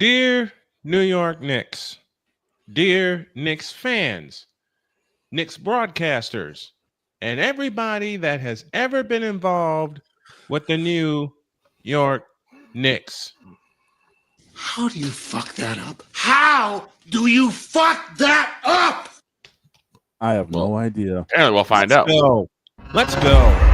Dear New York Knicks, dear Knicks fans, Knicks broadcasters, and everybody that has ever been involved with the New York Knicks. How do you fuck that up? How do you fuck that up? I have no idea. And we'll find out. Let's go.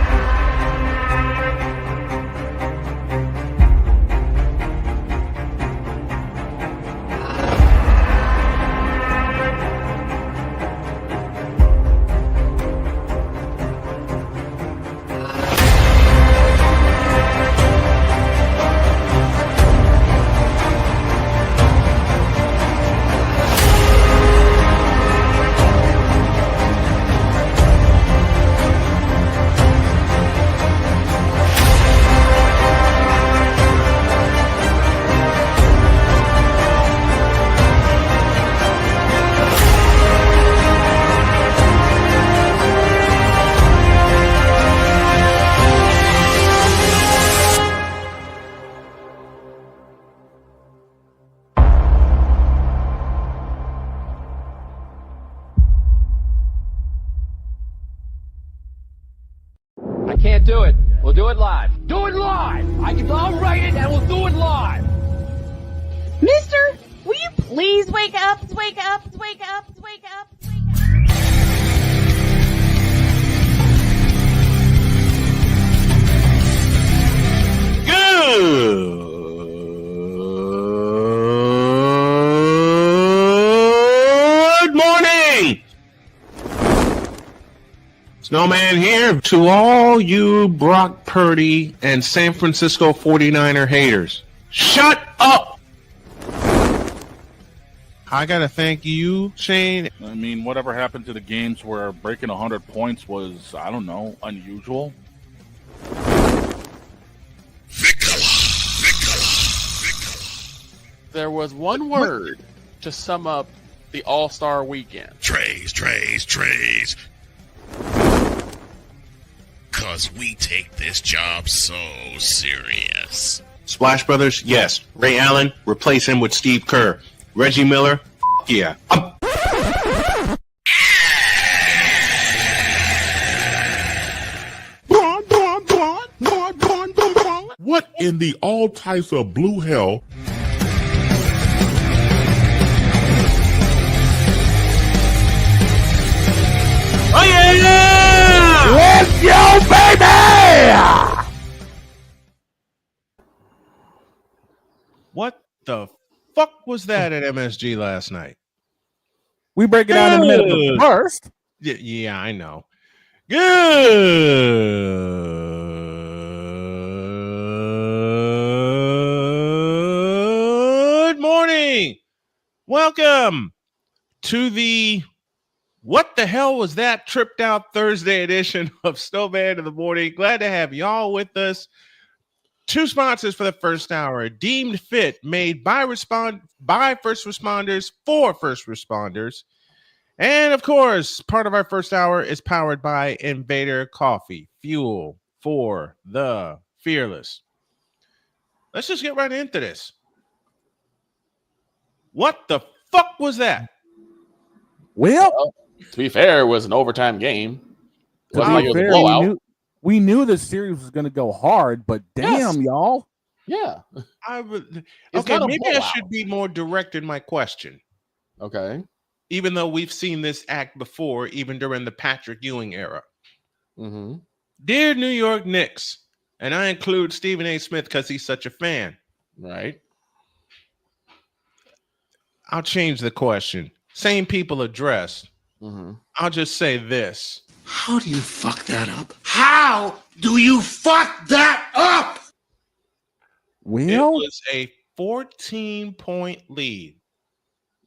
Can't do it. We'll do it live. Do it live! I'll write it and we'll do it live! Mister, will you please wake up, wake up, wake up, wake up, wake up? Good morning! Snowman here to all you Brock Purdy and San Francisco 49er haters. Shut up! I gotta thank you, Shane. I mean, whatever happened to the games where breaking 100 points was, I don't know, unusual? There was one word to sum up the All-Star weekend. Trays. Cause we take this job so serious. Splash Brothers, yes. Ray Allen, replace him with Steve Kerr. Reggie Miller, yeah. What in the all types of blue hell? Oh yeah! Let's go, baby! What the fuck was that at MSG last night? We break it down in a minute, but first. Yeah, I know. Good morning. Welcome to the What the Hell Was That Tripped Out Thursday edition of Snowman in the Morning. Glad to have y'all with us. Two sponsors for the first hour. Deemed Fit, made by first responders for first responders. And of course, part of our first hour is powered by Invader Coffee, fuel for the fearless. Let's just get right into this. What the fuck was that? Well, To be fair, it was an overtime game. It to wasn't like be it was a fair, blowout. we knew the series was going to go hard, but damn, y'all. Yeah. It's Okay, not a maybe I blowout. should be more direct in my question. Okay. Even though we've seen this act before, even during the Patrick Ewing era. Mm-hmm. Dear New York Knicks, and I include Stephen A. Smith because he's such a fan. Right. I'll change the question. Same people addressed. Mm-hmm. I'll just say this. How do you fuck that up? How do you fuck that up? It Well, was a 14-point lead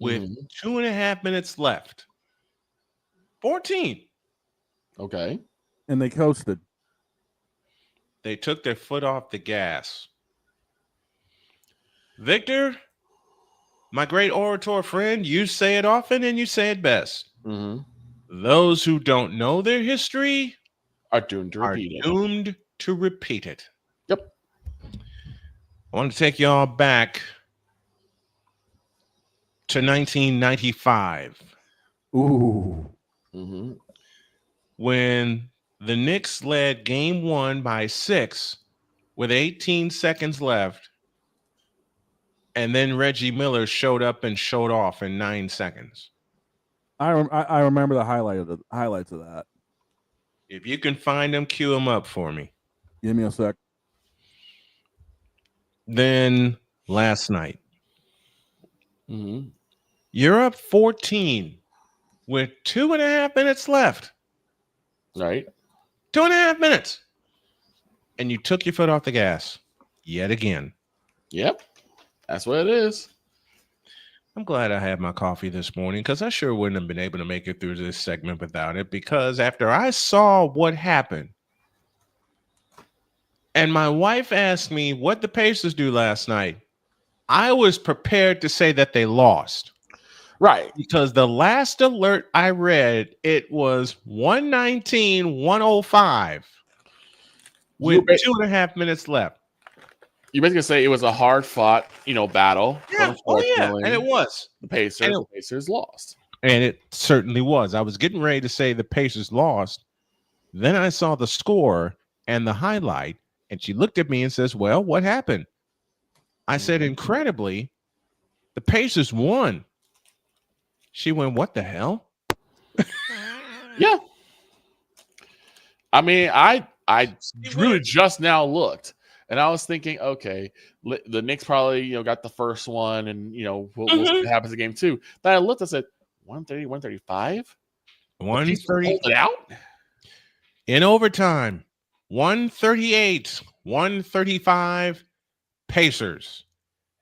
with 2.5 minutes left. 14. Okay. and they coasted. They took their foot off the gas. Victor, my great orator friend, you say it often and you say it best. Mm-hmm. Those who don't know their history Are doomed to repeat it. doomed to repeat it. Yep. I want to take y'all back to 1995 Ooh. Mm-hmm. when the Knicks led game 1 by 6 with 18 seconds left. And then Reggie Miller showed up and showed off in 9 seconds. I remember the highlights of that. If you can find them, cue them up for me. Give me a sec. Then last night, Mm-hmm. you're up 14 with 2.5 minutes left. Right. 2.5 minutes. And you took your foot off the gas yet again. Yep. That's what it is. I'm glad I had my coffee this morning because I sure wouldn't have been able to make it through this segment without it, because after I saw what happened and my wife asked me what the Pacers do last night, I was prepared to say that they lost. Right. Because the last alert I read, it was 119-105 with 2.5 minutes left. You basically say it was a hard fought, battle. Yeah. Oh, yeah. And it was. The Pacers lost. And it certainly was. I was getting ready to say the Pacers lost. Then I saw the score and the highlight, and she looked at me and says, well, what happened? I said, incredibly, the Pacers won. She went, what the hell? Yeah. I mean, I really just now looked, and I was thinking, okay, the Knicks probably got the first one, and we'll see what happens in game 2. Then I looked, I said 130, 135, 130 hold it out in overtime. 138, 135 Pacers,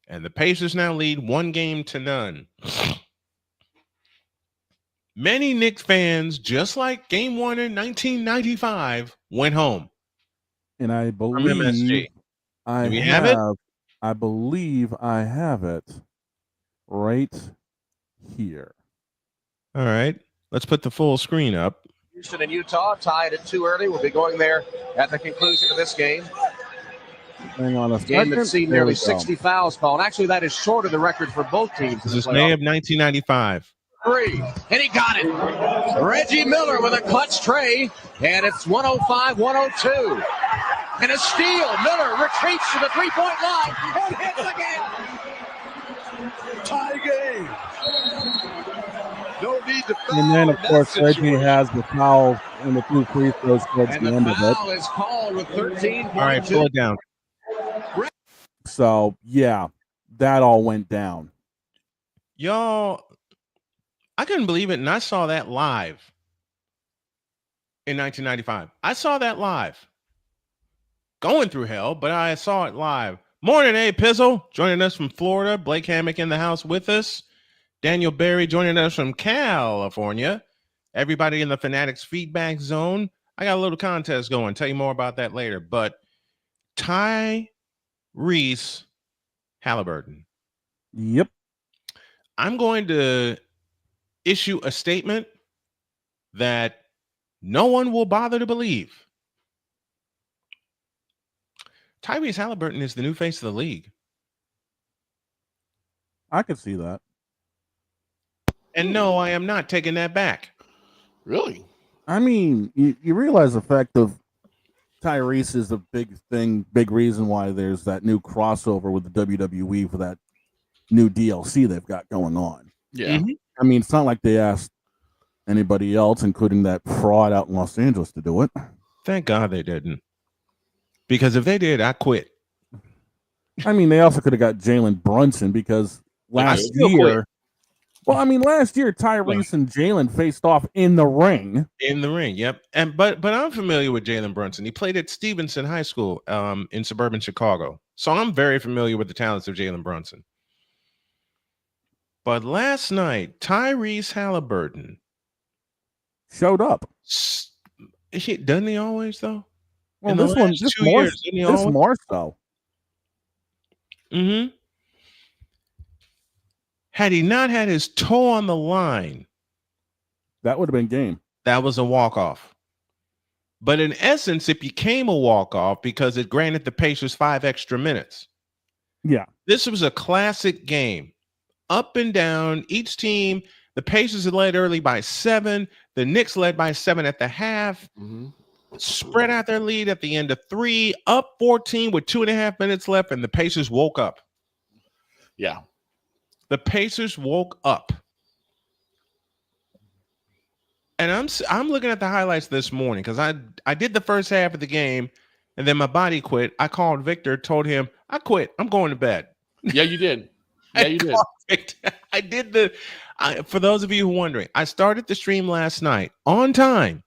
and the Pacers now lead 1-0. Many Knicks fans, just like game 1 in 1995, went home. And I From believe MSG. I Do we have it? I believe I have it right here. All right. Let's put the full screen up. Houston and Utah tied it too early. We'll be going there at the conclusion of this game. Hang on a Game second. that's seen nearly 60 fouls called. Actually, that is short of the record for both teams. This is May of 1995. 3, and he got it. Reggie Miller with a clutch tray, and it's 105-102. And a steal. Miller retreats to the three-point line and hits again. Tie game. No need to foul. And then, of course, Reggie has the foul and the 2 free throws towards and the the end of it. foul is called with 13.2. All right, pull it down. So, yeah, that all went down. Y'all, I couldn't believe it, and I saw that live in 1995. I saw that live. Going through hell, but I saw it live. Morning, Pizzle, joining us from Florida. Blake Hammock in the house with us. Daniel Berry joining us from California. Everybody in the Fanatics feedback zone. I got a little contest going. Tell you more about that later. But Tyrese Halliburton. Yep. I'm going to issue a statement that no one will bother to believe. Tyrese Halliburton is the new face of the league. I could see that. And no, I am not taking that back. Really? I mean, you realize the fact of Tyrese is a big thing, big reason why there's that new crossover with the WWE for that new DLC they've got going on. Yeah. Mm-hmm. I mean, it's not like they asked anybody else, including that fraud out in Los Angeles, to do it. Thank God they didn't. Because if they did, I quit. I mean, they also could have got Jalen Brunson because last year, Tyrese and Jalen faced off in the ring. In the ring, yep. And but I'm familiar with Jalen Brunson. He played at Stevenson High School in suburban Chicago. So I'm very familiar with the talents of Jalen Brunson. But last night, Tyrese Halliburton showed up. Doesn't he always, though? Well, this more so. Mm-hmm. Had he not had his toe on the line, that would have been game. That was a walk-off. But in essence, it became a walk-off because it granted the Pacers 5 extra minutes. Yeah. This was a classic game up and down. Each team, the Pacers had led early by 7. The Knicks led by 7 at the half. Mm-hmm. Spread out their lead at the end of 3, up 14 with 2.5 minutes left, and the Pacers woke up. Yeah. The Pacers woke up. And I'm looking at the highlights this morning because I did the first half of the game, and then my body quit. I called Victor, told him, I quit. I'm going to bed. Yeah, you did. Yeah, you did. I did for those of you who are wondering, I started the stream last night on time.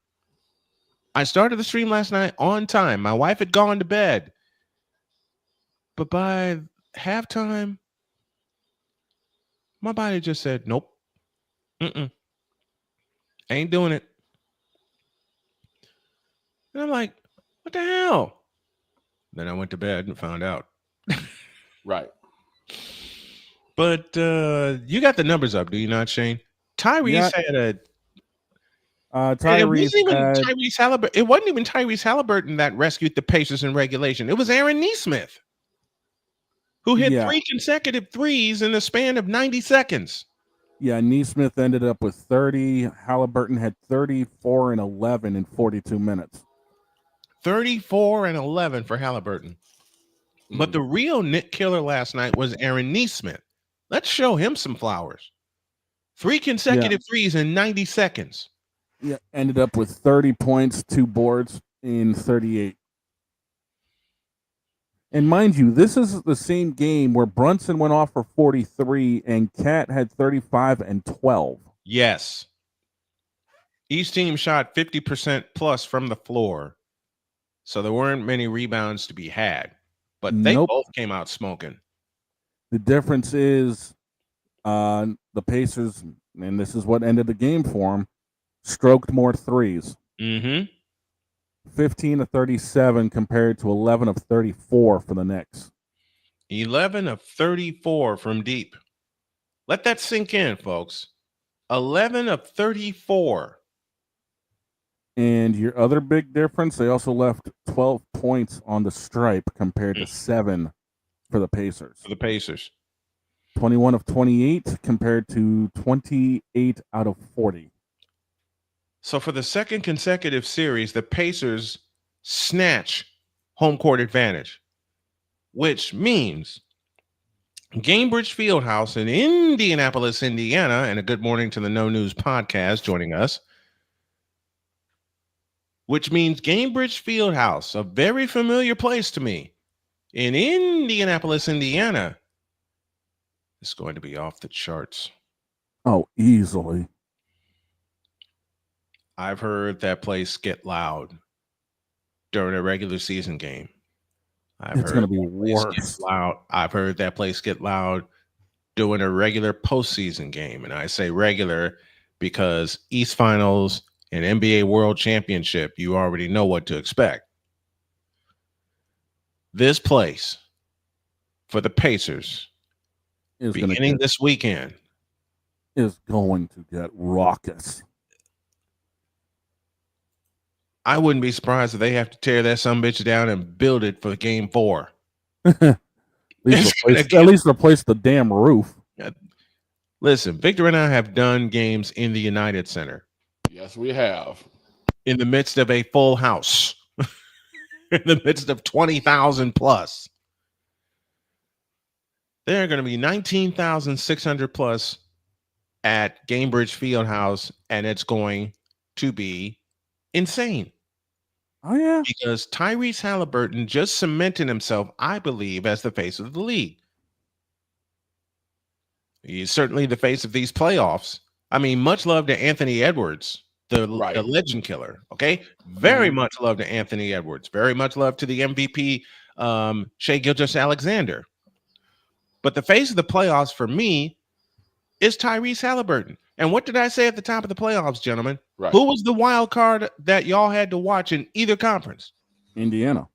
My wife had gone to bed. But by halftime, my body just said, nope. Ain't doing it. And I'm like, what the hell? Then I went to bed and found out. Right. But you got the numbers up, do you not, Shane? Tyrese had a Tyrese Tyrese Halliburton. It wasn't even Tyrese Halliburton that rescued the Pacers in regulation. It was Aaron Nesmith, who hit 3 consecutive threes in the span of 90 seconds. Yeah, Nesmith ended up with 30. Halliburton had 34 and 11 in 42 minutes. 34 and 11 for Halliburton. But the real Nick killer last night was Aaron Nesmith. Let's show him some flowers. 3 consecutive threes in 90 seconds. Yeah, ended up with 30 points, 2 boards in 38. And mind you, this is the same game where Brunson went off for 43 and Cat had 35 and 12. Yes. Each team shot 50% plus from the floor. So there weren't many rebounds to be had. But they both came out smoking. The difference is the Pacers, and this is what ended the game for them, stroked more threes. 15 of 37 compared to 11 of 34 for the Knicks. 11 of 34 from deep. Let that sink in, folks. 11 of 34. And your other big difference, they also left 12 points on the stripe compared to 7 for the Pacers. 21 of 28 compared to 28 out of 40. So for the second consecutive series, the Pacers snatch home court advantage, which means Gainbridge Fieldhouse in Indianapolis, Indiana, and a good morning to the No News podcast joining us, which means Gainbridge Fieldhouse, a very familiar place to me in Indianapolis, Indiana, is going to be off the charts. Oh, easily. I've heard that place get loud during a regular season game. It's going to be worse. I've heard that place get loud during a regular postseason game. And I say regular because East Finals and NBA World Championship, you already know what to expect. This place for the Pacers beginning this weekend is going to get raucous. I wouldn't be surprised if they have to tear that sumbitch down and build it for game 4. At least replace the damn roof. Listen, Victor and I have done games in the United Center. Yes, we have. In the midst of a full house. In the midst of 20,000 plus. There are going to be 19,600 plus at Gainbridge Fieldhouse, and it's going to be insane. Oh, yeah. Because Tyrese Halliburton just cemented himself, I believe, as the face of the league. He's certainly the face of these playoffs. I mean, much love to Anthony Edwards, the legend killer. Okay. Very much love to Anthony Edwards. Very much love to the MVP, Shai Gilgeous-Alexander. But the face of the playoffs for me is Tyrese Halliburton. And what did I say at the top of the playoffs, gentlemen? Right. Who was the wild card that y'all had to watch in either conference? Indiana.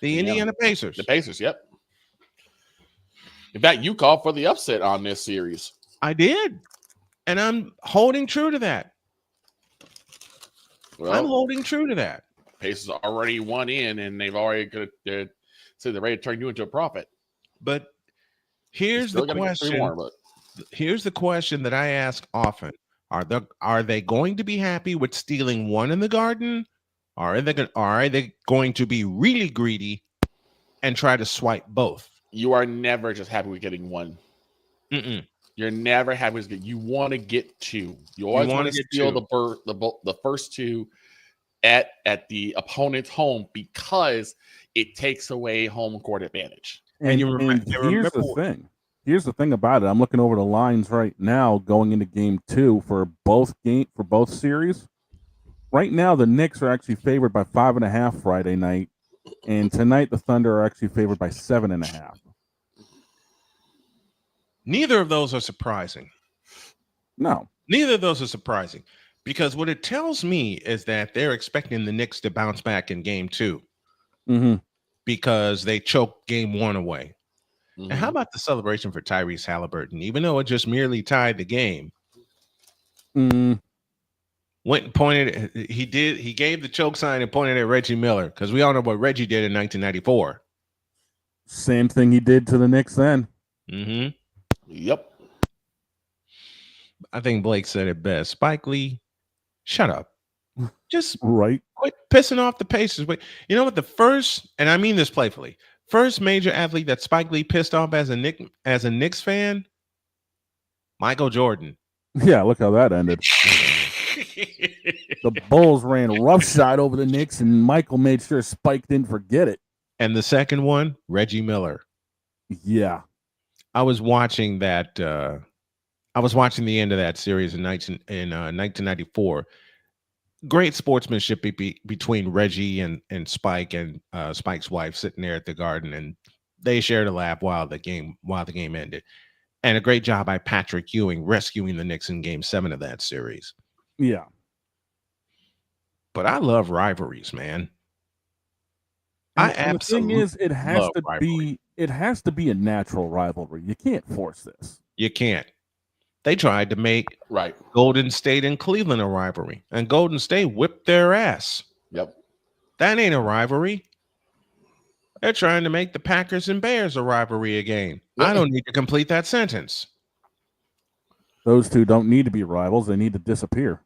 The Indiana Pacers. The Pacers, yep. In fact, you called for the upset on this series. I did. And I'm holding true to that. Well, I'm holding true to that. Pacers already won in, and they've already said they're ready to turn you into a profit. But here's the question. Here's the question that I ask often: Are they going to be happy with stealing one in the Garden? Or are they going to be really greedy and try to swipe both? You are never just happy with getting one. Mm-mm. You're never happy with getting. You want to get two. You always want to steal the first two at the opponent's home because it takes away home court advantage. And here's the thing. Here's the thing about it. I'm looking over the lines right now going into game 2 for both series. Right now, the Knicks are actually favored by 5.5 Friday night, and tonight the Thunder are actually favored by 7.5. Neither of those are surprising. No. Neither of those are surprising because what it tells me is that they're expecting the Knicks to bounce back in game 2 because they choked game 1 away. And how about the celebration for Tyrese Halliburton? Even though it just merely tied the game, went and pointed. He gave the choke sign and pointed at Reggie Miller because we all know what Reggie did in 1994. Same thing he did to the Knicks then. Yep. I think Blake said it best. Spike Lee, shut up. Just quit pissing off the Pacers. But you know what? The first, and I mean this playfully, first major athlete that Spike Lee pissed off as a Knicks fan, Michael Jordan. Yeah, look how that ended. The Bulls ran roughshod over the Knicks, and Michael made sure Spike didn't forget it. And the second one, Reggie Miller. Yeah. I was watching that. I was watching the end of that series in 1994. Great sportsmanship between Reggie and Spike and Spike's wife sitting there at the Garden, and they shared a laugh while the game ended. And a great job by Patrick Ewing rescuing the Knicks in Game 7 of that series. Yeah. But I love rivalries, man. And the thing is, it has to be a natural rivalry. You can't force this. You can't. They tried to make Golden State and Cleveland a rivalry, and Golden State whipped their ass. Yep. That ain't a rivalry. They're trying to make the Packers and Bears a rivalry again. Yep. I don't need to complete that sentence. Those two don't need to be rivals. They need to disappear.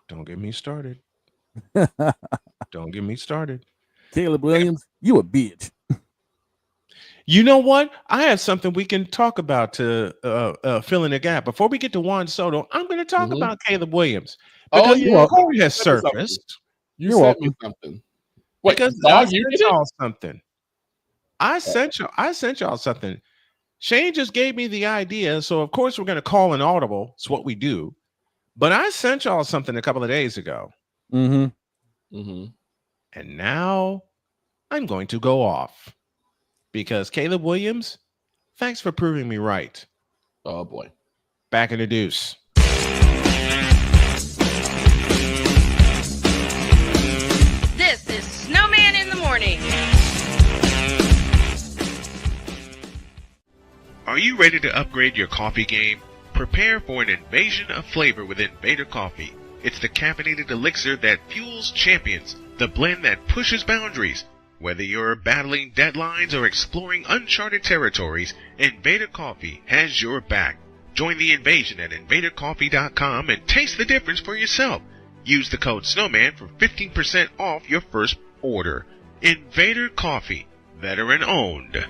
Don't get me started. Don't get me started. Caleb Williams, you a bitch. You know what? I have something we can talk about to fill in the gap. Before we get to Juan Soto, I'm going to talk about Caleb Williams. Because Corey has surfaced. You sent me something. Wait, because I sent y'all something. I sent y'all something. Shane just gave me the idea. So, of course, we're going to call an audible. It's what we do. But I sent y'all something a couple of days ago. And now I'm going to go off. Because Caleb Williams, thanks for proving me right. Oh, boy. Back in the deuce. This is Snowman in the Morning. Are you ready to upgrade your coffee game? Prepare for an invasion of flavor with Invader Coffee. It's the caffeinated elixir that fuels champions, the blend that pushes boundaries. Whether you're battling deadlines or exploring uncharted territories, Invader Coffee has your back. Join the invasion at invadercoffee.com and taste the difference for yourself. Use the code SNOWMAN for 15% off your first order. Invader Coffee, veteran owned.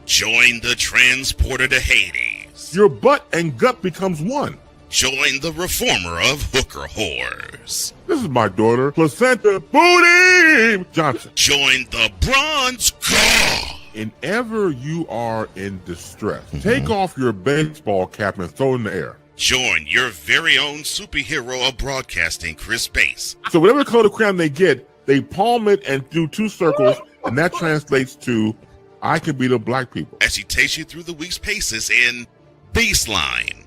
Join the transporter to Hades. Your butt and gut becomes one. Join the reformer of hooker whores. This is my daughter, Placenta Booty Johnson. Join the bronze claw. Whenever you are in distress, take off your baseball cap and throw it in the air. Join your very own superhero of broadcasting, Chris Bass. So whatever color crayon they get, they palm it and do 2 circles, and that translates to, I can beat up black people. As he takes you through the week's paces in Baseline.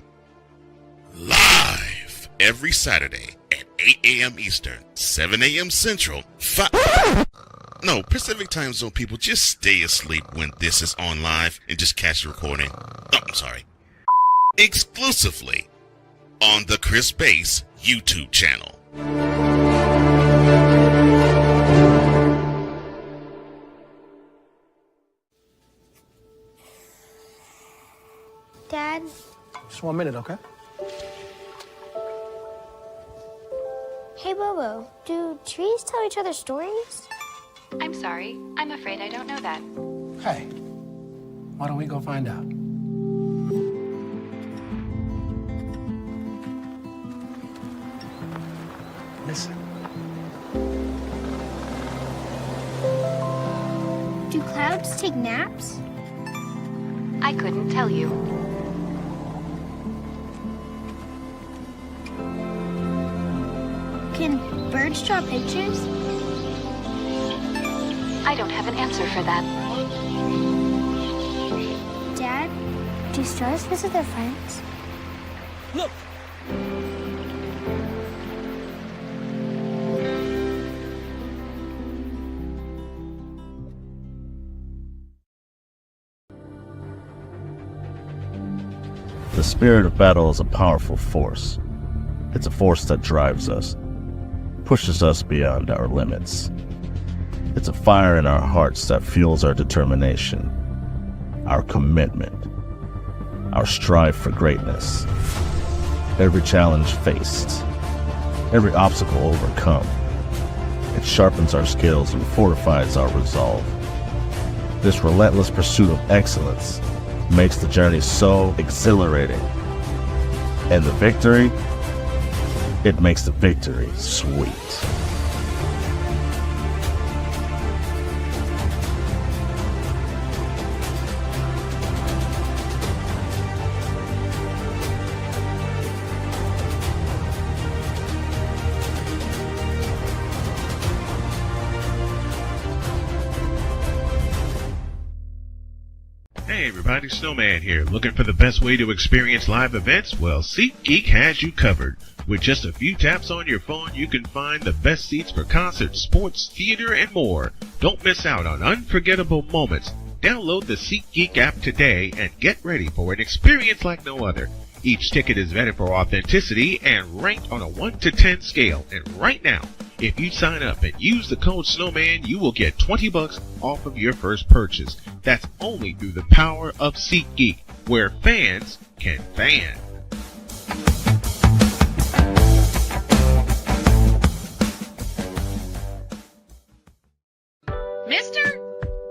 Live every Saturday at 8 a.m. Eastern, 7 a.m. Central, Pacific Time Zone people, just stay asleep when this is on live and just catch the recording. Oh, I'm sorry. Exclusively on the Chris Bass YouTube channel. Dad? Just 1 minute, okay? Hey, Bobo, do trees tell each other stories? I'm sorry. I'm afraid I don't know that. Hey, why don't we go find out? Listen. Do clouds take naps? I couldn't tell you. Can birds draw pictures? I don't have an answer for that. Dad, do stars visit their friends? Look! The spirit of battle is a powerful force. It's a force that drives us, pushes us beyond our limits. It's a fire in our hearts that fuels our determination, our commitment, our strive for greatness. Every challenge faced, every obstacle overcome, it sharpens our skills and fortifies our resolve. This relentless pursuit of excellence makes the journey so exhilarating. And the victory, it makes the victory sweet. Hey everybody, Snowman here. Looking for the best way to experience live events? Well, SeatGeek has you covered. With just a few taps on your phone, you can find the best seats for concerts, sports, theater, and more. Don't miss out on unforgettable moments. Download the SeatGeek app today and get ready for an experience like no other. Each ticket is vetted for authenticity and ranked on a 1 to 10 scale. And right now, if you sign up and use the code Snowman, you will get $20 off of your first purchase. That's only through the power of SeatGeek, where fans can fan. Mister,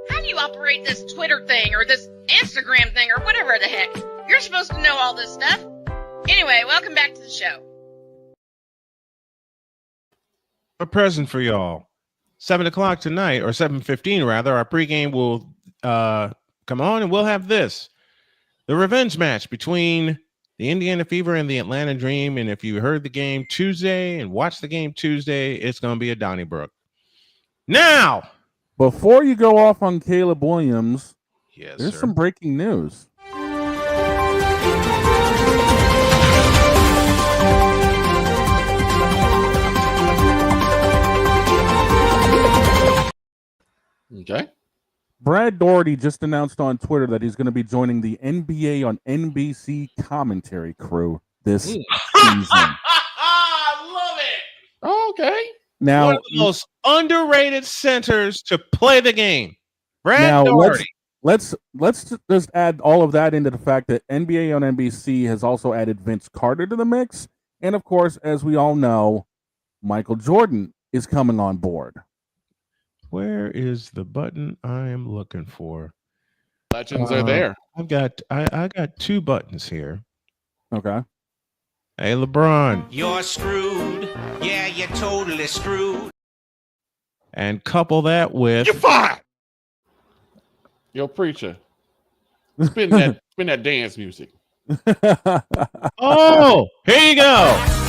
how do you operate this Twitter thing or this Instagram thing or whatever the heck? You're supposed to know all this stuff. Anyway, welcome back to the show. A present for y'all. 7 o'clock tonight, or 7:15 rather, our pregame will come on, and we'll have this. The revenge match between the Indiana Fever and the Atlanta Dream. And if you heard the game Tuesday and watched the game Tuesday, it's going to be a Donnybrook. Now, before you go off on Caleb Williams, yes, there's sir. some breaking news. Okay. Brad Daugherty just announced on Twitter that he's going to be joining the NBA on NBC commentary crew this season. I love it. Okay. Now, one of the most underrated centers to play the game. Brad now Daugherty. let's just add all of that into the fact that NBA on NBC has also added Vince Carter to the mix. And of course, as we all know, Michael Jordan is coming on board. Where is the button I am looking for? Legends are there. I've got I got two buttons here. Okay. Hey, LeBron. You're screwed. Yeah, you're totally screwed. And couple that with... You're fired! Yo, preacher. Spin that dance music. Oh, here you go.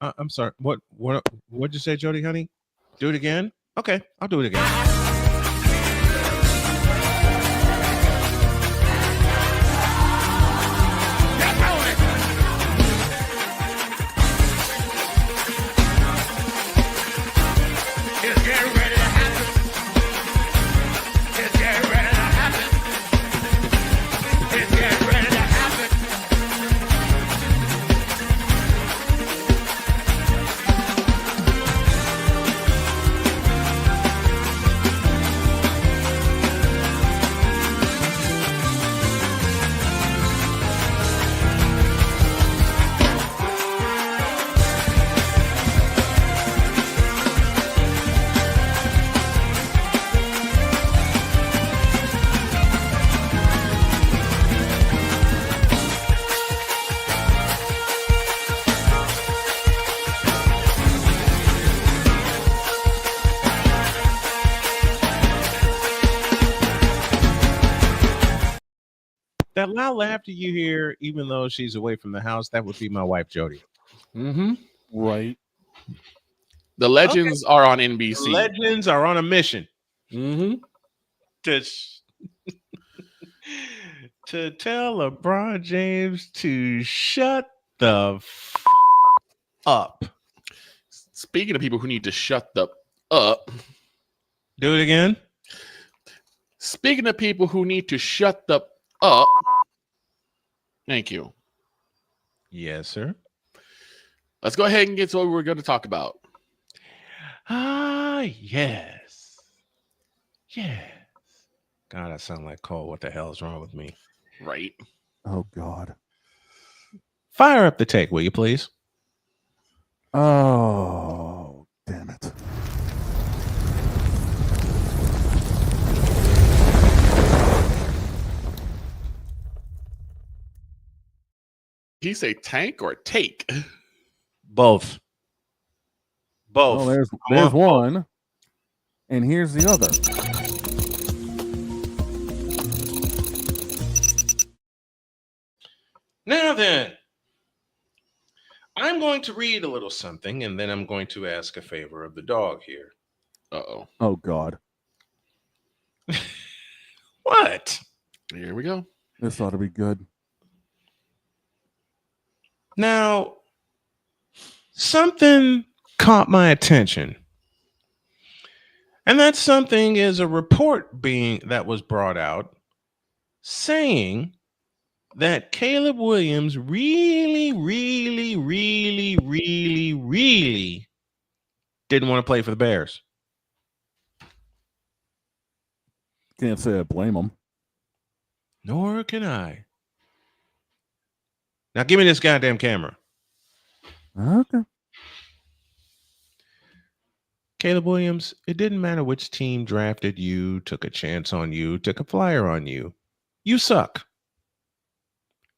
I'm sorry. What'd you say, Jody, honey? Do it again? Okay, I'll do it again. That loud laughter you hear, even though she's away from the house, that would be my wife, Jody. Mm-hmm. Right. The Legends are on NBC. The Legends are on a mission. Mm-hmm. To tell LeBron James to shut the up. Speaking of people who need to shut the up. Do it again. Speaking of people who need to shut the up. Thank you. Yes, sir. Let's go ahead and get to what we're going to talk about. Yes. Yes. God, I sound like Cole. What the hell is wrong with me? Right. Oh, God. Fire up the take, will you, please? Oh, damn it. He say tank or take? Both. Oh, there's one. And here's the other. Now then, I'm going to read a little something, and then I'm going to ask a favor of the dog here. Uh-oh. Oh, God. What? Here we go. This ought to be good. Now, something caught my attention. And that something is a report that was brought out saying that Caleb Williams really didn't want to play for the Bears. Can't say I blame him. Nor can I. Now give me this goddamn camera. Okay. Caleb Williams, it didn't matter which team drafted you, took a chance on you, took a flyer on you. You suck.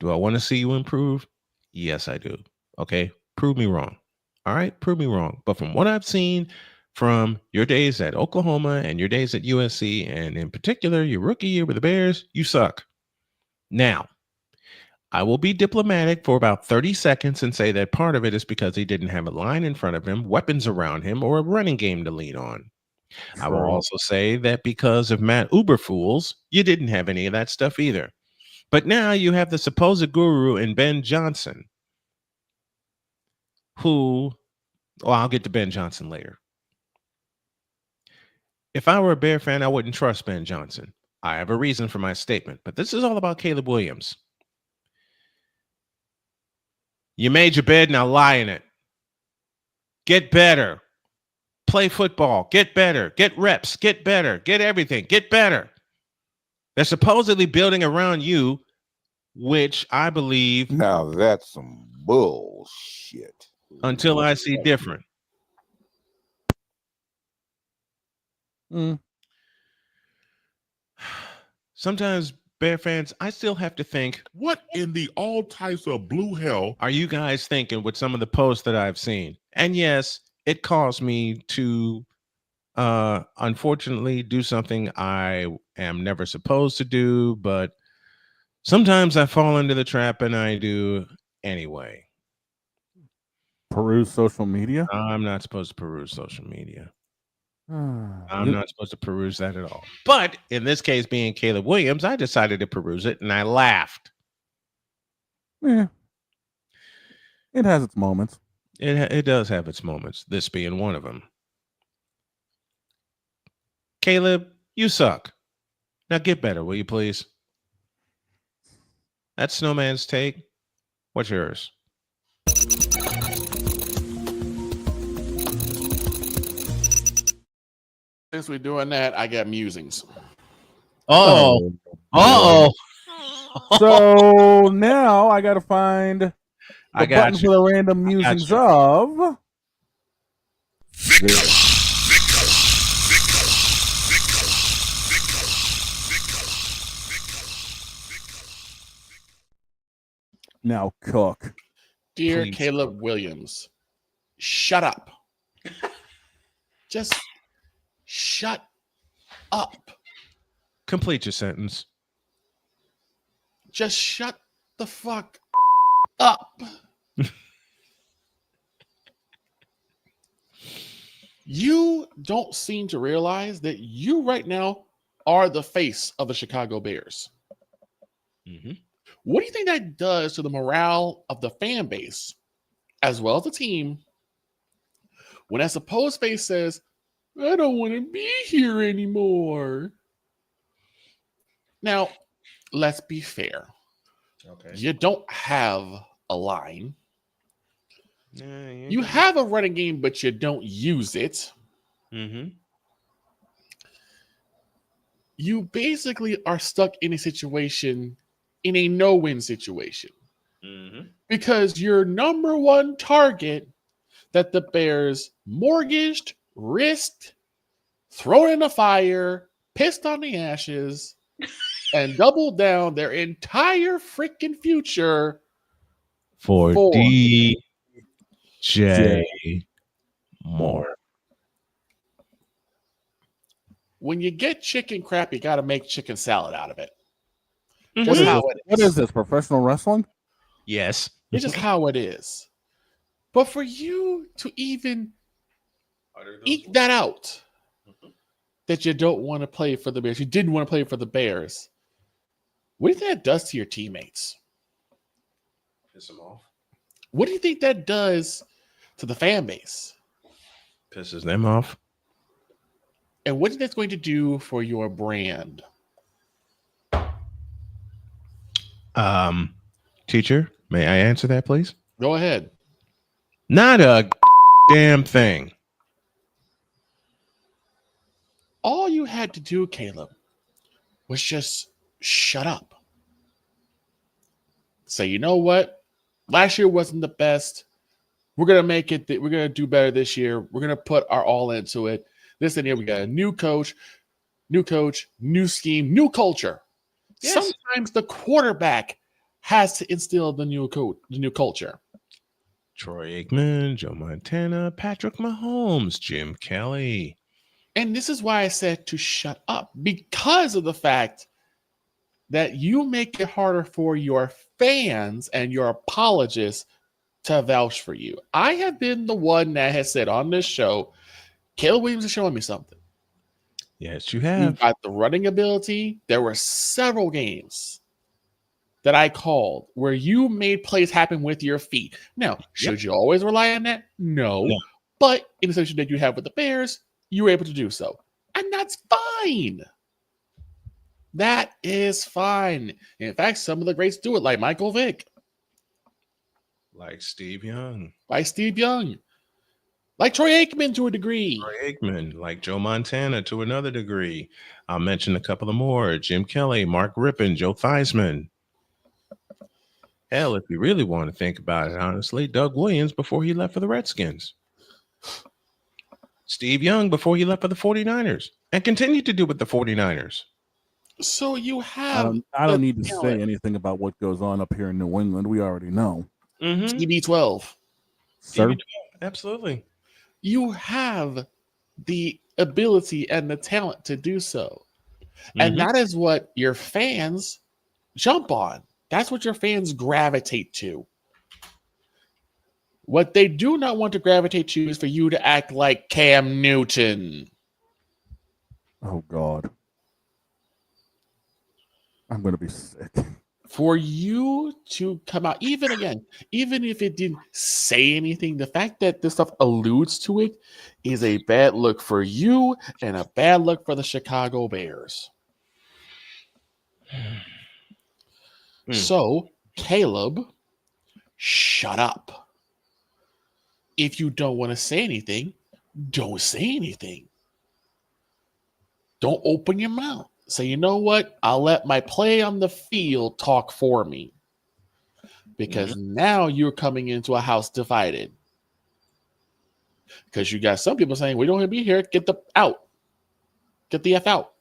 Do I want to see you improve? Yes, I do. Okay, prove me wrong. All right, prove me wrong. But from what I've seen from your days at Oklahoma and your days at USC, and in particular your rookie year with the Bears, you suck. Now, I will be diplomatic for about 30 seconds and say that part of it is because he didn't have a line in front of him, weapons around him, or a running game to lean on. I will also say that because of Matt Uberfools, you didn't have any of that stuff either. But now you have the supposed guru in Ben Johnson, who, well, I'll get to Ben Johnson later. If I were a Bear fan, I wouldn't trust Ben Johnson. I have a reason for my statement, but this is all about Caleb Williams. You made your bed, now lie in it. Get better. Play football. Get better. Get reps. Get better. Get everything. Get better. They're supposedly building around you, which I believe. Now that's some bullshit. Until I see different. Sometimes, Bear fans, I still have to think, what in the all types of blue hell are you guys thinking with some of the posts that I've seen? And yes, it caused me to unfortunately do something I am never supposed to do, but sometimes I fall into the trap and I do anyway. peruse social media? I'm not supposed to peruse social media. I'm You- not supposed to peruse that at all. But in this case, being Caleb Williams, I decided to peruse it, and I laughed. Yeah. It has its moments. It does have its moments, this being one of them. Caleb, you suck. Now get better, will you please? That's Snowman's take. What's yours? Since we're doing that, I got musings. Oh. So now I got to find the I got button you. for the random musings of. Now cook. Dear Please. Caleb Williams, shut up. Just shut up. Complete your sentence. Just shut the fuck up. You don't seem to realize that you right now are the face of the Chicago Bears. Mm-hmm. What do you think that does to the morale of the fan base as well as the team when that supposed face says, I don't want to be here anymore? Now, let's be fair. Okay. You don't have a line. You have a running game, but you don't use it. Mm-hmm. You basically are stuck in a situation, in a no-win situation. Mm-hmm. Because your number one target that the Bears mortgaged, risked, thrown in the fire, pissed on the ashes, and doubled down their entire freaking future For DJ Moore. When you get chicken crap, you got to make chicken salad out of it. Mm-hmm. Just how it is. What is this? Professional wrestling? Yes. It's just how it is. But for you to even eat that out, that you don't want to play for the Bears, you didn't want to play for the Bears, what do you think that does to your teammates? Piss them off. What do you think that does to the fan base? Pisses them off. And what is that going to do for your brand? Teacher, may I answer that, please? Go ahead. Not a damn thing. All you had to do, Caleb, was just shut up. Say, you know what? Last year wasn't the best. We're going to make it. We're going to do better this year. We're going to put our all into it. This and here, we got a new coach, new scheme, new culture. Yes. Sometimes the quarterback has to instill the new culture. Troy Aikman, Joe Montana, Patrick Mahomes, Jim Kelly. And this is why I said to shut up, because of the fact that you make it harder for your fans and your apologists to vouch for you. I have been the one that has said on this show, Caleb Williams is showing me something. Yes, you have. You got the running ability. There were several games that I called where you made plays happen with your feet. Now, should you always rely on that? No. But in the situation that you have with the Bears, you were able to do so. And that's fine. That is fine. In fact, some of the greats do it, like Michael Vick. Like Steve Young. Like Troy Aikman to a degree. Troy Aikman, like Joe Montana to another degree. I'll mention a couple of more. Jim Kelly, Mark Rippon, Joe Theismann. Hell, if you really want to think about it, honestly, Doug Williams before he left for the Redskins. Steve Young before he left for the 49ers. And continued to do with the 49ers. So you have... I don't need to say anything about what goes on up here in New England. We already know. Mm-hmm. TB12. Sir? TB12. Absolutely. You have the ability and the talent to do so. And that is what your fans jump on. That's what your fans gravitate to. What they do not want to gravitate to is for you to act like Cam Newton. Oh, God. I'm going to be sick. For you to come out, even if it didn't say anything, the fact that this stuff alludes to it is a bad look for you and a bad look for the Chicago Bears. So, Caleb, shut up. If you don't want to say anything, don't say anything. Don't open your mouth. Say, you know what? I'll let my play on the field talk for me. Because now you're coming into a house divided. Because you got some people saying, we don't want to be here. Get the out. Get the F out.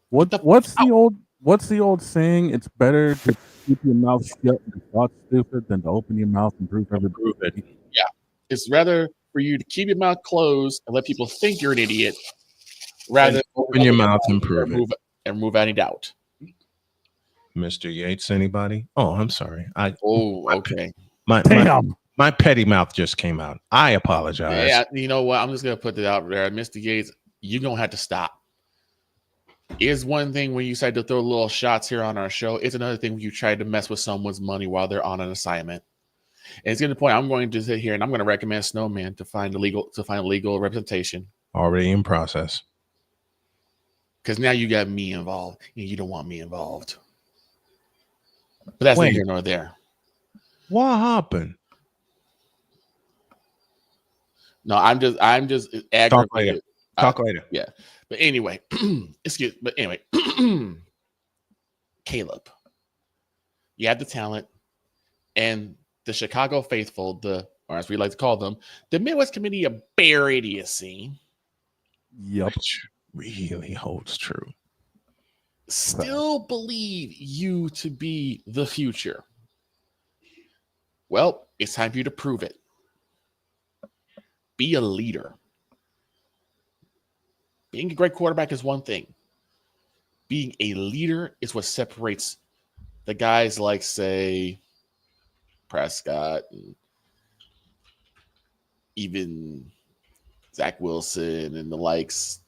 What's the old saying? It's better to keep your mouth shut and talk stupid than to open your mouth and prove everybody. Yeah. It's rather for you to keep your mouth closed and let people think you're an idiot rather than open your mouth and prove it. And remove any doubt. Mr. Yates, anybody? Oh, I'm sorry. Okay. My petty mouth just came out. I apologize. Yeah, you know what? I'm just gonna put it out there. Mr. Yates, you're gonna have to stop. It's one thing when you decide to throw little shots here on our show. It's another thing when you try to mess with someone's money while they're on an assignment. And it's getting to the point I'm going to sit here and I'm going to recommend Snowman to find legal representation. Already in process. Because now you got me involved and you don't want me involved. But that's neither here nor there. What happened? No, I'm just aggravated. Talk later. Yeah. But anyway, Caleb, you have the talent and the Chicago faithful, or as we like to call them, the Midwest Committee of Bear Idiocy. Yep. Which really holds true. Still believe you to be the future. Well, it's time for you to prove it. Be a leader. Being a great quarterback is one thing. Being a leader is what separates the guys like, say, Prescott, and even Zach Wilson and the likes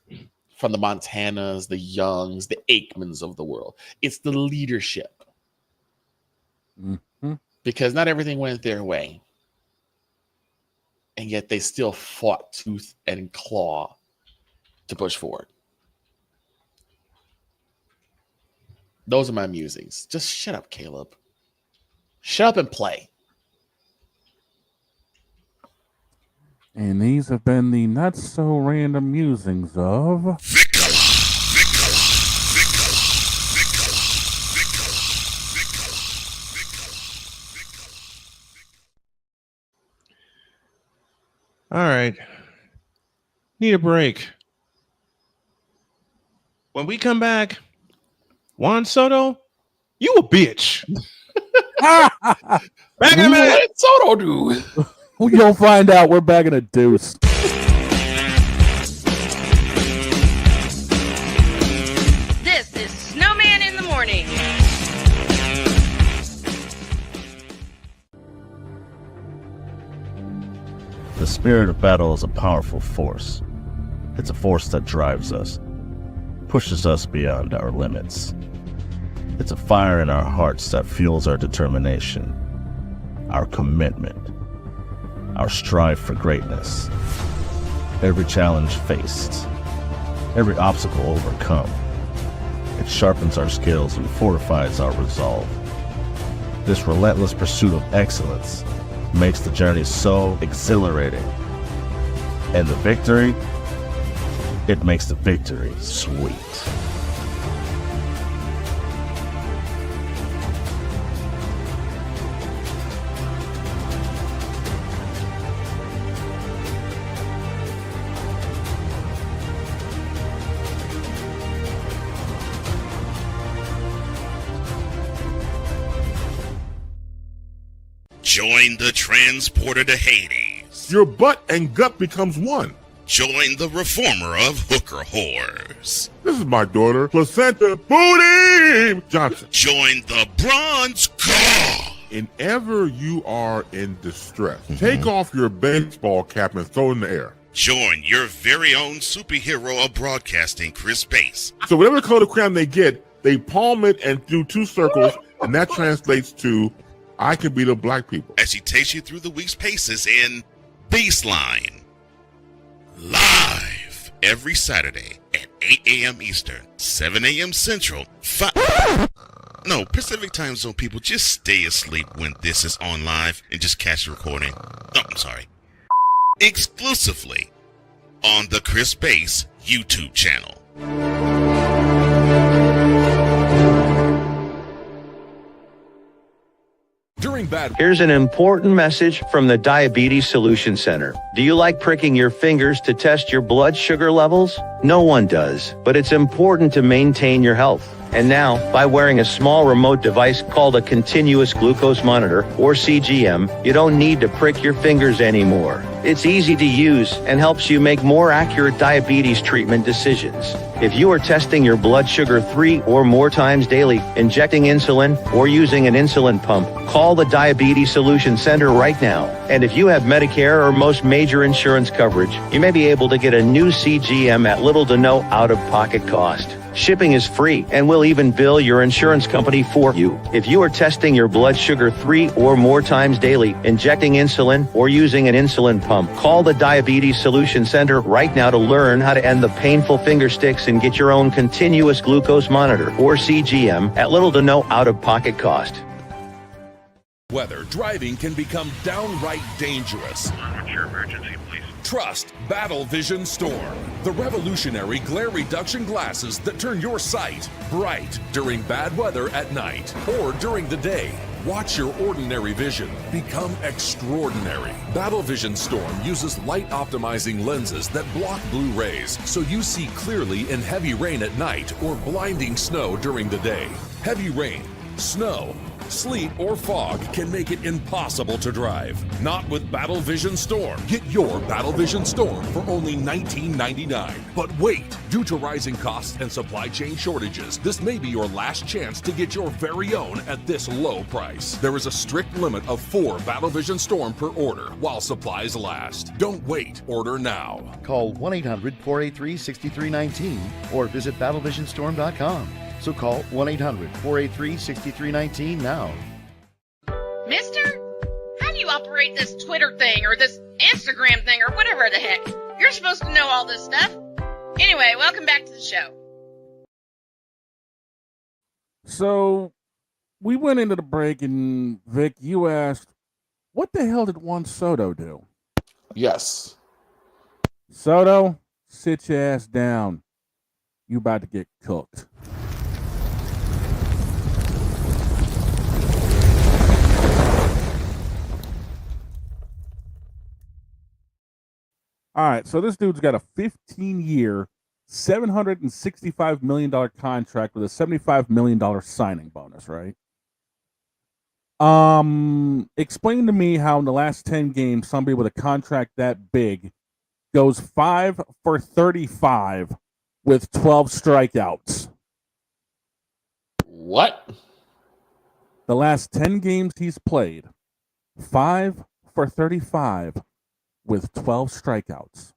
from the Montanas, the Youngs, the Aikmans of the world. It's the leadership. Mm-hmm. Because not everything went their way. And yet they still fought tooth and claw to push forward. Those are my musings. Just shut up, Caleb. Shut up and play. And these have been the not so random musings of All right. Need a break. When we come back, Juan Soto, you a bitch. Back in a minute. What did Soto do? You'll find out. We're back in a deuce. This is Snowman in the Morning. The spirit of battle is a powerful force. It's a force that drives us, pushes us beyond our limits. It's a fire in our hearts that fuels our determination, our commitment, our strive for greatness. Every challenge faced, every obstacle overcome, it sharpens our skills and fortifies our resolve. This relentless pursuit of excellence makes the journey so exhilarating. And the victory, it makes the victory sweet. Join the transporter to Hades. Your butt and gut becomes one. Join the reformer of hooker whores. This is my daughter, Placenta Booty Johnson. Join the bronze god Whenever you are in distress, take off your baseball cap and throw it in the air. Join your very own superhero of broadcasting, Chris Bass. So whatever color crayon they get, they palm it and do 2 circles, and that translates to, I can beat up black people. As he takes you through the week's paces in Baseline. Live every Saturday at 8 a.m. Eastern, 7 a.m. Central, Pacific Time Zone people, just stay asleep when this is on live and just catch the recording. Oh, I'm sorry. Exclusively on the Chris Bass YouTube channel. Here's an important message from the Diabetes Solution Center. Do you like pricking your fingers to test your blood sugar levels? No one does, but it's important to maintain your health. And now, by wearing a small remote device called a continuous glucose monitor, or CGM, you don't need to prick your fingers anymore. It's easy to use and helps you make more accurate diabetes treatment decisions. If you are testing your blood sugar 3 or more times daily, injecting insulin, or using an insulin pump, call the Diabetes Solution Center right now. And if you have Medicare or most major insurance coverage, you may be able to get a new CGM at little to no out-of-pocket cost. Shipping is free, and we'll even bill your insurance company for you. If you are testing your blood sugar 3 or more times daily, injecting insulin, or using an insulin pump, call the Diabetes Solution Center right now to learn how to end the painful finger sticks and get your own continuous glucose monitor, or CGM, at little to no out-of-pocket cost. Weather, driving can become downright dangerous. What's your emergency, please? Trust Battle Vision Storm, the revolutionary glare reduction glasses that turn your sight bright during bad weather at night or during the day. Watch your ordinary vision become extraordinary. Battle Vision Storm uses light optimizing lenses that block blue rays so you see clearly in heavy rain at night or blinding snow during the day. Heavy rain, snow, sleet, or fog can make it impossible to drive. Not with Battle Vision Storm. Get your Battle Vision Storm for only $19.99. But wait, due to rising costs and supply chain shortages, this may be your last chance to get your very own at this low price. There is a strict limit of 4 Battle Vision Storm per order while supplies last. Don't wait, order now. Call 1-800-483-6319 or visit battlevisionstorm.com. So call 1-800-483-6319 now. Mister, how do you operate this Twitter thing or this Instagram thing or whatever the heck? You're supposed to know all this stuff. Anyway, welcome back to the show. So we went into the break and Vic, you asked, what the hell did Juan Soto do? Yes. Soto, sit your ass down. You about to get cooked. All right, so this dude's got a 15-year, $765 million contract with a $75 million signing bonus, right? Explain to me how in the last 10 games, somebody with a contract that big goes 5 for 35 with 12 strikeouts. What? The last 10 games he's played, 5 for 35 with 12 strikeouts.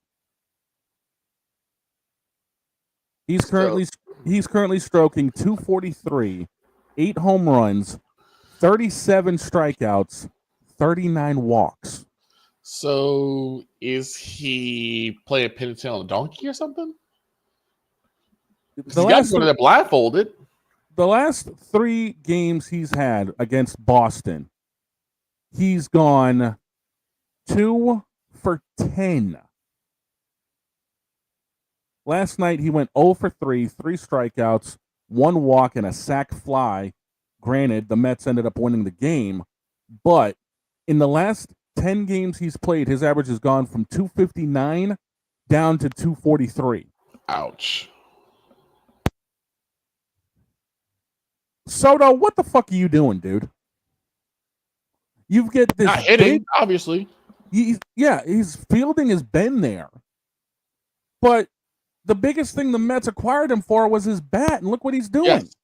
He's currently stroking 243, 8 home runs, 37 strikeouts, 39 walks. So is he playing pintail on a donkey or something? The last one that blindfolded. The last 3 games he's had against Boston, he's gone 2 for 10. Last night he went 0 for 3, 3 strikeouts, 1 walk, and a sac fly. Granted, the Mets ended up winning the game, but in the last 10 games he's played, his average has gone from 259 down to 243. Ouch. Soto, what the fuck are you doing, dude? You get this not hitting, obviously. His fielding has been there. But the biggest thing the Mets acquired him for was his bat, and look what he's doing. Yes.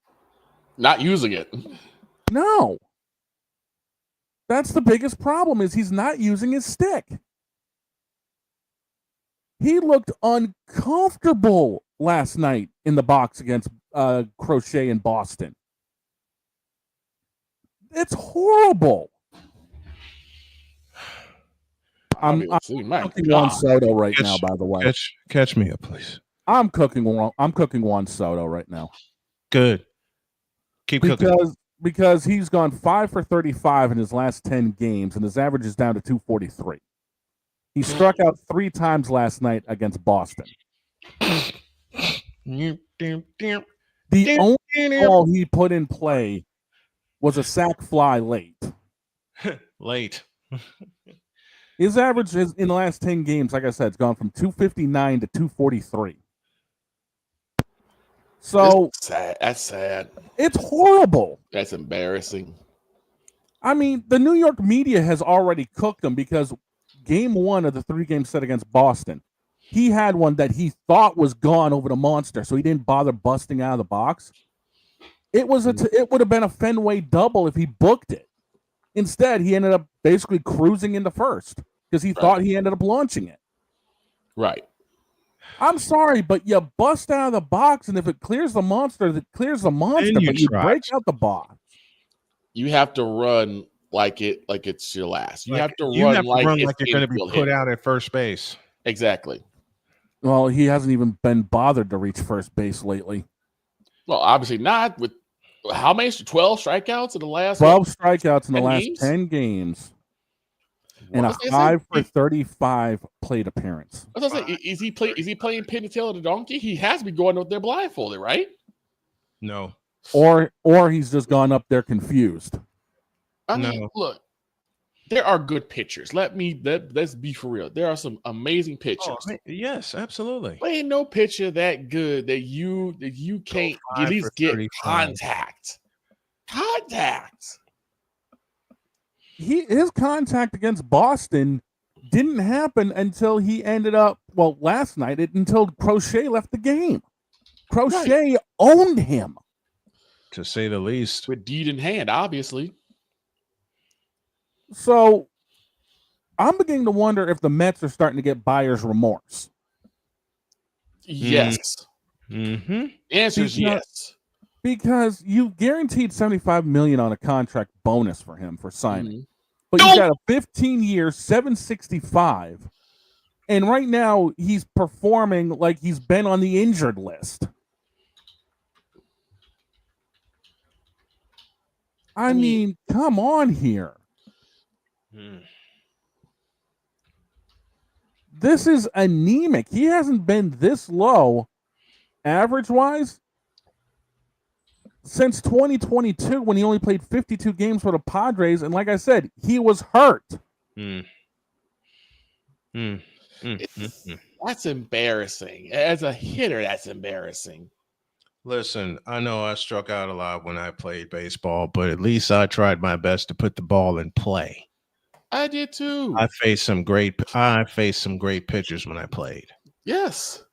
Not using it. No. That's the biggest problem is he's not using his stick. He looked uncomfortable last night in the box against Crochet in Boston. It's horrible. I'm cooking Juan Soto right now, by the way. Catch me up, please. I'm cooking Juan Soto right now. Good. Keep cooking. Because he's gone 5 for 35 in his last 10 games, and his average is down to 243. He struck out 3 times last night against Boston. The only ball he put in play was a sac fly late. Late. His average is in the last 10 games, like I said, it's gone from 259 to 243. So sad. That's sad. It's horrible. That's embarrassing. I mean, the New York media has already cooked him because game 1 of the 3-game set against Boston, he had one that he thought was gone over the monster, so he didn't bother busting out of the box. It would have been a Fenway double if he booked it. Instead, he ended up basically cruising into first because he thought he ended up launching it. Right. I'm sorry, but you bust out of the box, and if it clears the monster, it clears the monster, but you break out the box. You have to run like it's your last. You have to you run have like to run it's like you're going to be put out at first base. Exactly. Well, he hasn't even been bothered to reach first base lately. Well, obviously not. With how many? 12 strikeouts in the last 12 strikeouts in the 10 last games? 10 games. And a was I 5 saying? for 35 plate appearance. I was gonna say, is he playing pin the tail of the donkey? He has to be going up there blindfolded, right? No. Or he's just gone up there confused. I mean, look, there are good pitchers. Let's be for real. There are some amazing pitchers. Yes, absolutely. But ain't no pitcher that good that you can't at least get 35. contact. Contact. His contact against Boston didn't happen until he ended up, last night, until Crochet left the game. Crochet owned him. To say the least. With deed in hand, obviously. So I'm beginning to wonder if the Mets are starting to get buyer's remorse. Yes. Mm-hmm. Answer is yes. Because you guaranteed $75 million on a contract bonus for him for signing. But you got a 15-year, $765, and right now he's performing like he's been on the injured list. I mean, come on here. This is anemic. He hasn't been this low, average-wise, since 2022 when he only played 52 games for the Padres. And like I said, he was hurt. That's embarrassing. As a hitter, that's embarrassing. Listen, I know I struck out a lot when I played baseball, but at least I tried my best to put the ball in play. I did too. I faced some great pitchers when I played. Yes.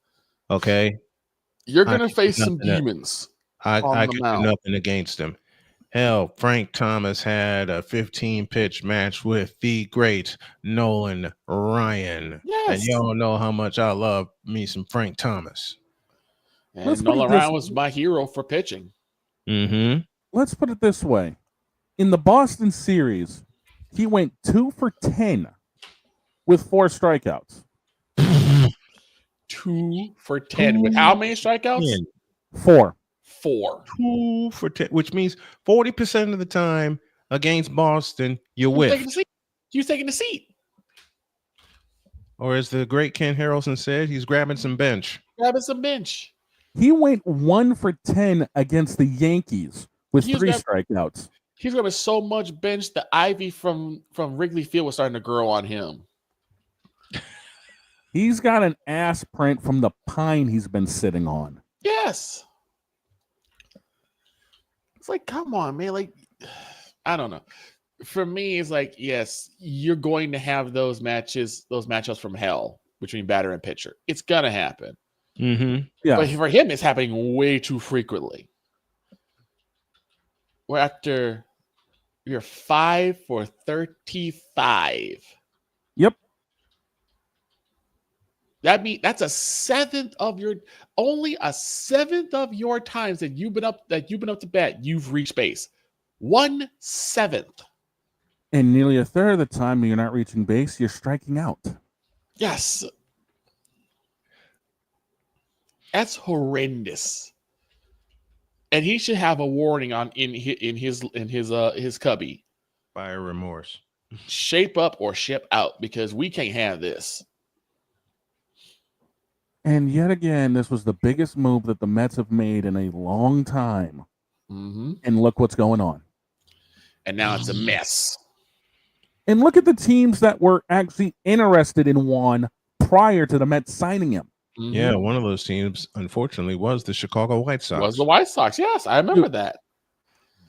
Okay. You're gonna face some demons. I could do nothing against him. Hell, Frank Thomas had a 15-pitch match with the great Nolan Ryan. Yes. And y'all know how much I love me some Frank Thomas. And Nolan Ryan was my hero for pitching. Mm-hmm. Let's put it this way. In the Boston series, he went 2 for 10 with 4 strikeouts. 2 for 10 with how many strikeouts? 4. 2 for 10, which means 40% of the time against Boston, you whiff. He was taking the seat. Or as the great Ken Harrelson said, he's grabbing some bench. Grabbing some bench. He went 1 for 10 against the Yankees with 3 strikeouts. He's grabbing so much bench, the ivy from Wrigley Field was starting to grow on him. He's got an ass print from the pine he's been sitting on. Yes. It's like, come on, man. Like, I don't know. For me, it's like, yes, you're going to have those matchups from hell between batter and pitcher. It's gonna happen. Mm-hmm. Yeah. But for him, it's happening way too frequently. Where after You're 5 for 35. Yep. That's a seventh of your times that you've been up to bat, you've reached base. 1/7. And nearly a third of the time you're not reaching base, you're striking out. Yes. That's horrendous. And he should have a warning in his cubby. Fire remorse. Shape up or ship out, because we can't have this. And yet again, this was the biggest move that the Mets have made in a long time. Mm-hmm. And look what's going on. And now it's a mess. And look at the teams that were actually interested in Juan prior to the Mets signing him. Mm-hmm. Yeah, one of those teams, unfortunately, was the Chicago White Sox. Was the White Sox? Yes, I remember that.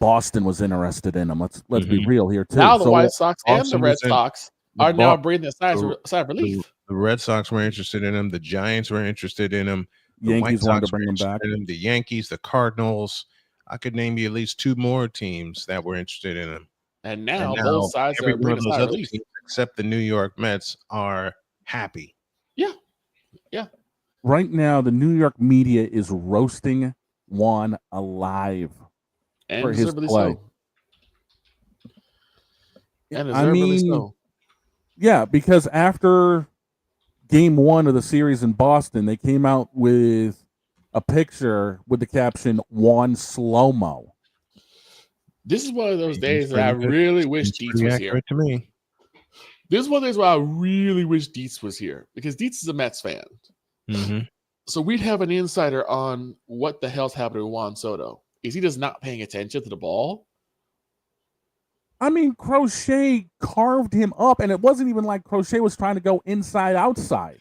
Boston was interested in him. Let's be real here too. Now the White Sox and the Red Sox are now breathing a sigh of relief. The Red Sox were interested in him. The Giants were interested in him. The Yankees White wanted Sox to bring were him back. interested in him. The Yankees, the Cardinals. I could name you at least 2 more teams that were interested in him. And now both sides every are one of bringing a those sigh of other relief. teams, except the New York Mets, are happy. Yeah. Right now, the New York media is roasting Juan alive And for his deservedly play. so. And I deservedly mean, so. yeah, because after game 1 of the series in Boston, they came out with a picture with the caption "Juan slow-mo." This is one of those days that I really wish Dietz was here. To me. This is one of those where I really wish Dietz was here, because Dietz is a Mets fan. Mm-hmm. So we'd have an insider on what the hell's happening with Juan Soto. Is he just not paying attention to the ball? I mean, Crochet carved him up, and it wasn't even like Crochet was trying to go inside outside.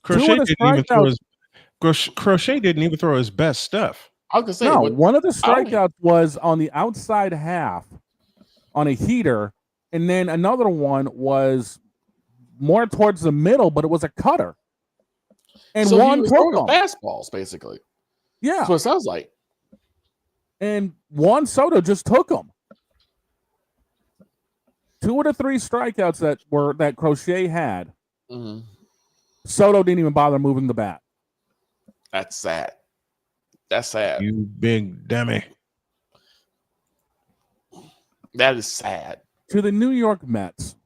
Crochet didn't even throw his best stuff. I was gonna say, No, one of the strikeouts was on the outside half on a heater, and then another one was more towards the middle, but it was a cutter. And so Juan he was took throwing them. fastballs, basically. Yeah. That's what it sounds like. And Juan Soto just took them. 2 of the 3 strikeouts that Crochet had, Mm-hmm. Soto didn't even bother moving the bat. That's sad. That's sad. You big dummy. That is sad. To the New York Mets,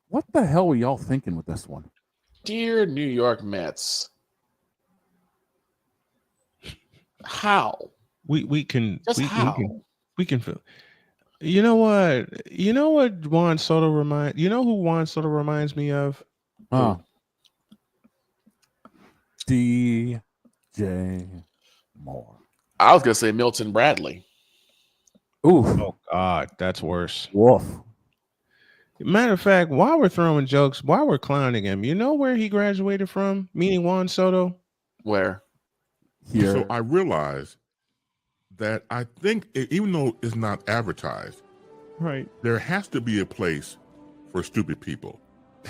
what the hell were y'all thinking with this one? Dear New York Mets, how? We can Just how? we can feel. You know what Juan Soto who Juan Soto reminds me of? DJ Moore. I was gonna say Milton Bradley. Ooh. Oh God, that's worse. Woof. Matter of fact, while we're throwing jokes, while we're clowning him, you know where he graduated from? Meaning Juan Soto? Where? Here. So I realized that I think, even though it's not advertised, right, there has to be a place for stupid people.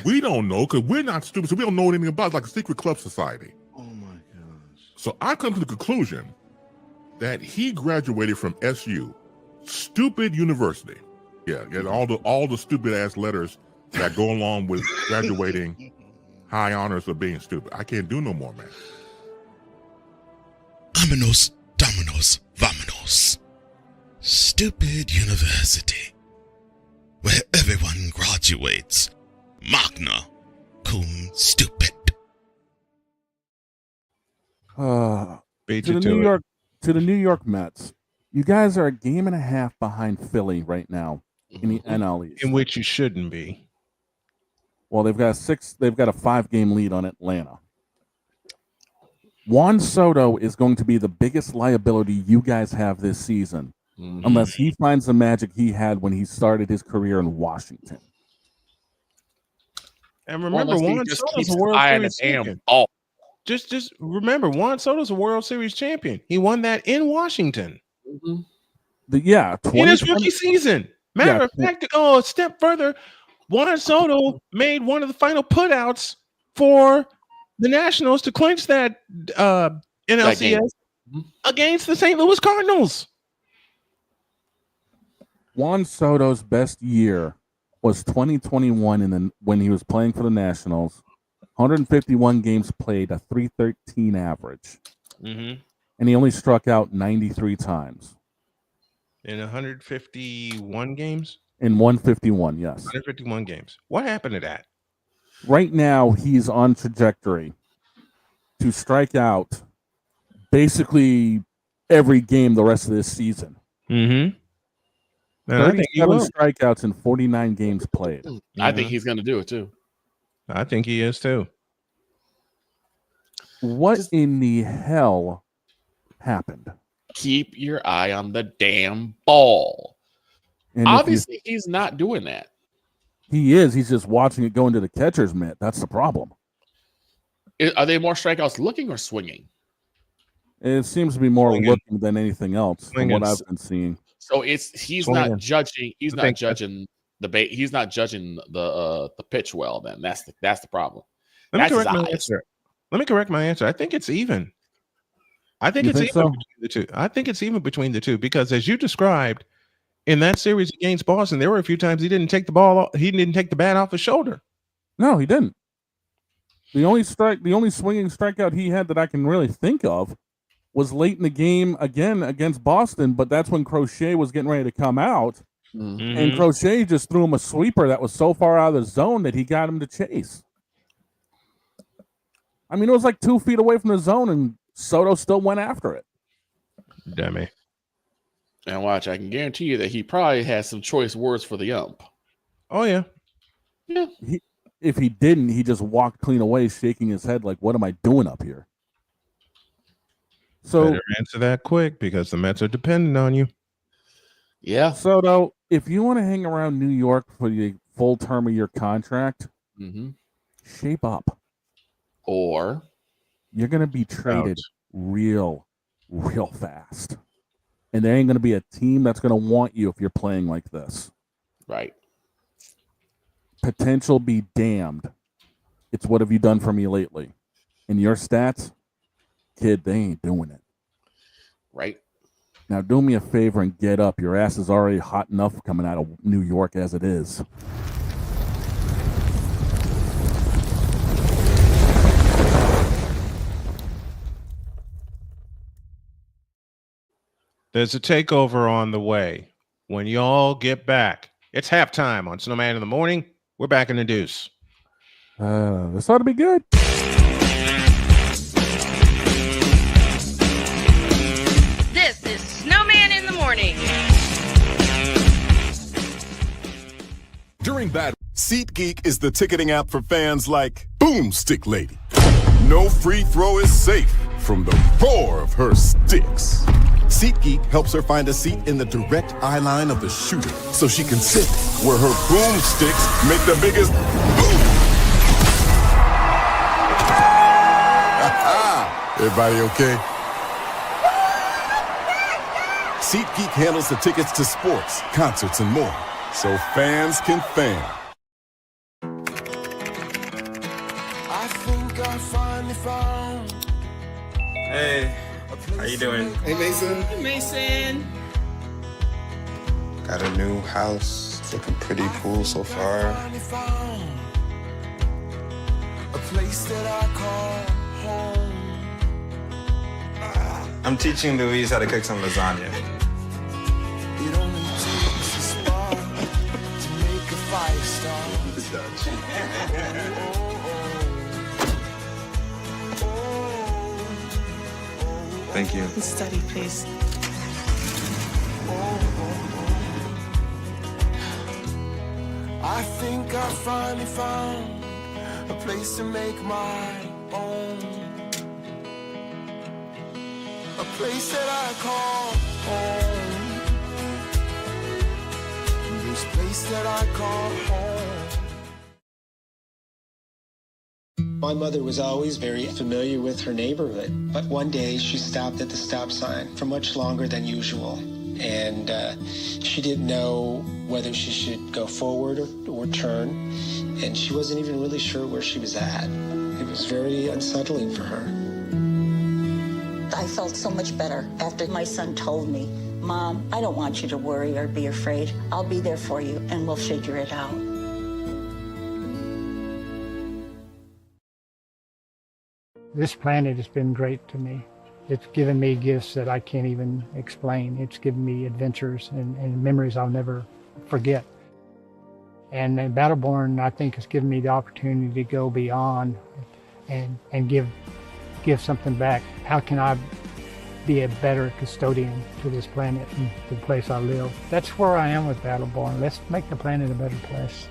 We don't know because we're not stupid, so we don't know anything about it. It's like a secret club society. Oh my gosh. So I come to the conclusion that he graduated from SU, stupid university. Yeah, get all the stupid ass letters that go along with graduating, high honors of being stupid. I can't do no more, man. Vámonos, dominos, vámonos. Stupid university, where everyone graduates. Magna cum stupid. To the New York Mets. You guys are a game and a half behind Philly right now in the NL East. In which you shouldn't be. Well, they've got a 5-game lead on Atlanta. Juan Soto is going to be the biggest liability you guys have this season, unless he finds the magic he had when he started his career in Washington. And remember, Juan Soto's a World Series champion. Just remember, Juan Soto's a World Series champion. He won that in Washington. In his rookie season. Matter of fact, to go a step further, Juan Soto made one of the final putouts for the Nationals to clinch that NLCS against the St. Louis Cardinals. Juan Soto's best year was 2021 when he was playing for the Nationals. 151 games played, a 313 average. Mm-hmm. And he only struck out 93 times. In 151 games? In 151, yes. 151 games. What happened to that? Right now, he's on trajectory to strike out basically every game the rest of this season. Mm-hmm. And I think he 37 will. strikeouts in 49 games played. I think he's going to do it too. I think he is too. What in the hell happened? Keep your eye on the damn ball. And obviously, he's not doing that. He is. He's just watching it go into the catcher's mitt. That's the problem. Are they more strikeouts looking or swinging? It seems to be more Swinging. looking than anything else from what I've been seeing. So he's Swinging. not judging. He's not judging the bait. He's not judging the pitch well. Then that's the problem. Let me That's his correct my eyes. answer. Let me correct my answer. I think it's even. I think You it's think even so? between the two. I think it's even between the two because, as you described, in that series against Boston, there were a few times he didn't take the ball. He didn't take the bat off his shoulder. No, he didn't. The only swinging strikeout he had that I can really think of was late in the game again against Boston, but that's when Crochet was getting ready to come out. Mm-hmm. And Crochet just threw him a sweeper that was so far out of the zone that he got him to chase. I mean, it was like 2 feet away from the zone, and Soto still went after it. Dummy. And watch, I can guarantee you that he probably has some choice words for the ump. Oh yeah. Yeah. If he didn't, he just walked clean away, shaking his head like, "What am I doing up here?" So Better answer that quick because the Mets are dependent on you. Yeah. Soto, if you want to hang around New York for the full term of your contract, shape up. Or you're going to be traded real fast. And there ain't going to be a team that's going to want you if you're playing like this. Right. Potential be damned. It's what have you done for me lately? And your stats, kid, they ain't doing it. Right. Now do me a favor and get up. Your ass is already hot enough coming out of New York as it is. There's a takeover on the way. When y'all get back, it's halftime on Snowman in the Morning. We're back in the deuce. This ought to be good. This is Snowman in the Morning. During bad, SeatGeek is the ticketing app for fans like Boomstick Lady. No free throw is safe from the roar of her sticks. SeatGeek helps her find a seat in the direct eye line of the shooter so she can sit where her boomsticks make the biggest boom. Everybody okay? SeatGeek handles the tickets to sports, concerts, and more, so fans can fan. I think I finally found. Hey, how you doing? Hey, Mason. Hey, Mason. Got a new house. It's looking pretty cool so far. A place that I call home. I'm teaching Louise how to cook some lasagna. It only takes a spark to make a fire start. Thank you. Study, please. I think I finally found a place to make my own. A place that I call home. This place that I call home. My mother was always very familiar with her neighborhood, but one day she stopped at the stop sign for much longer than usual. And she didn't know whether she should go forward or turn, and she wasn't even really sure where she was at. It was very unsettling for her. I felt so much better after my son told me Mom, I don't want you to worry or be afraid. I'll be there for you, and we'll figure it out. This planet has been great to me. It's given me gifts that I can't even explain. It's given me adventures and memories I'll never forget. And Battleborn, I think, has given me the opportunity to go beyond and give something back. How can I be a better custodian to this planet and the place I live? That's where I am with Battleborn. Let's make the planet a better place.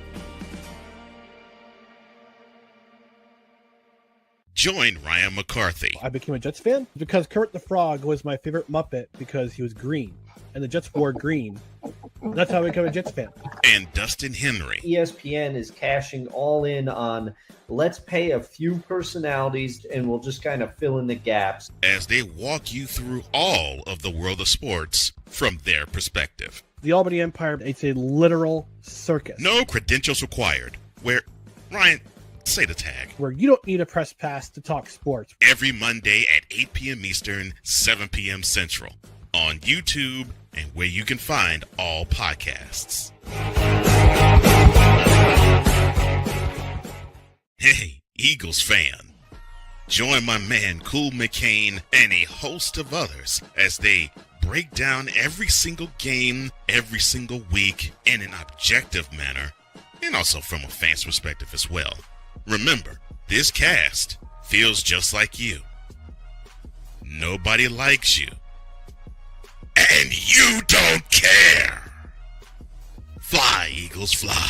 Join Ryan McCarthy. I became a Jets fan because Kermit the Frog was my favorite Muppet because he was green, and the Jets wore green. That's how I became a Jets fan. And Dustin Henry. ESPN is cashing all in on let's pay a few personalities and we'll just kind of fill in the gaps. As they walk you through all of the world of sports from their perspective. The Albany Empire, it's a literal circus. No credentials required. Where, Ryan, say the tag. Where you don't need a press pass to talk sports. Every Monday at 8 p.m. Eastern, 7 p.m. Central. On YouTube and where you can find all podcasts. Hey, Eagles fan. Join my man Cool McCain and a host of others as they break down every single game, every single week in an objective manner, and also from a fan's perspective as well. Remember, this cast feels just like you. Nobody likes you. And you don't care. Fly, Eagles, fly.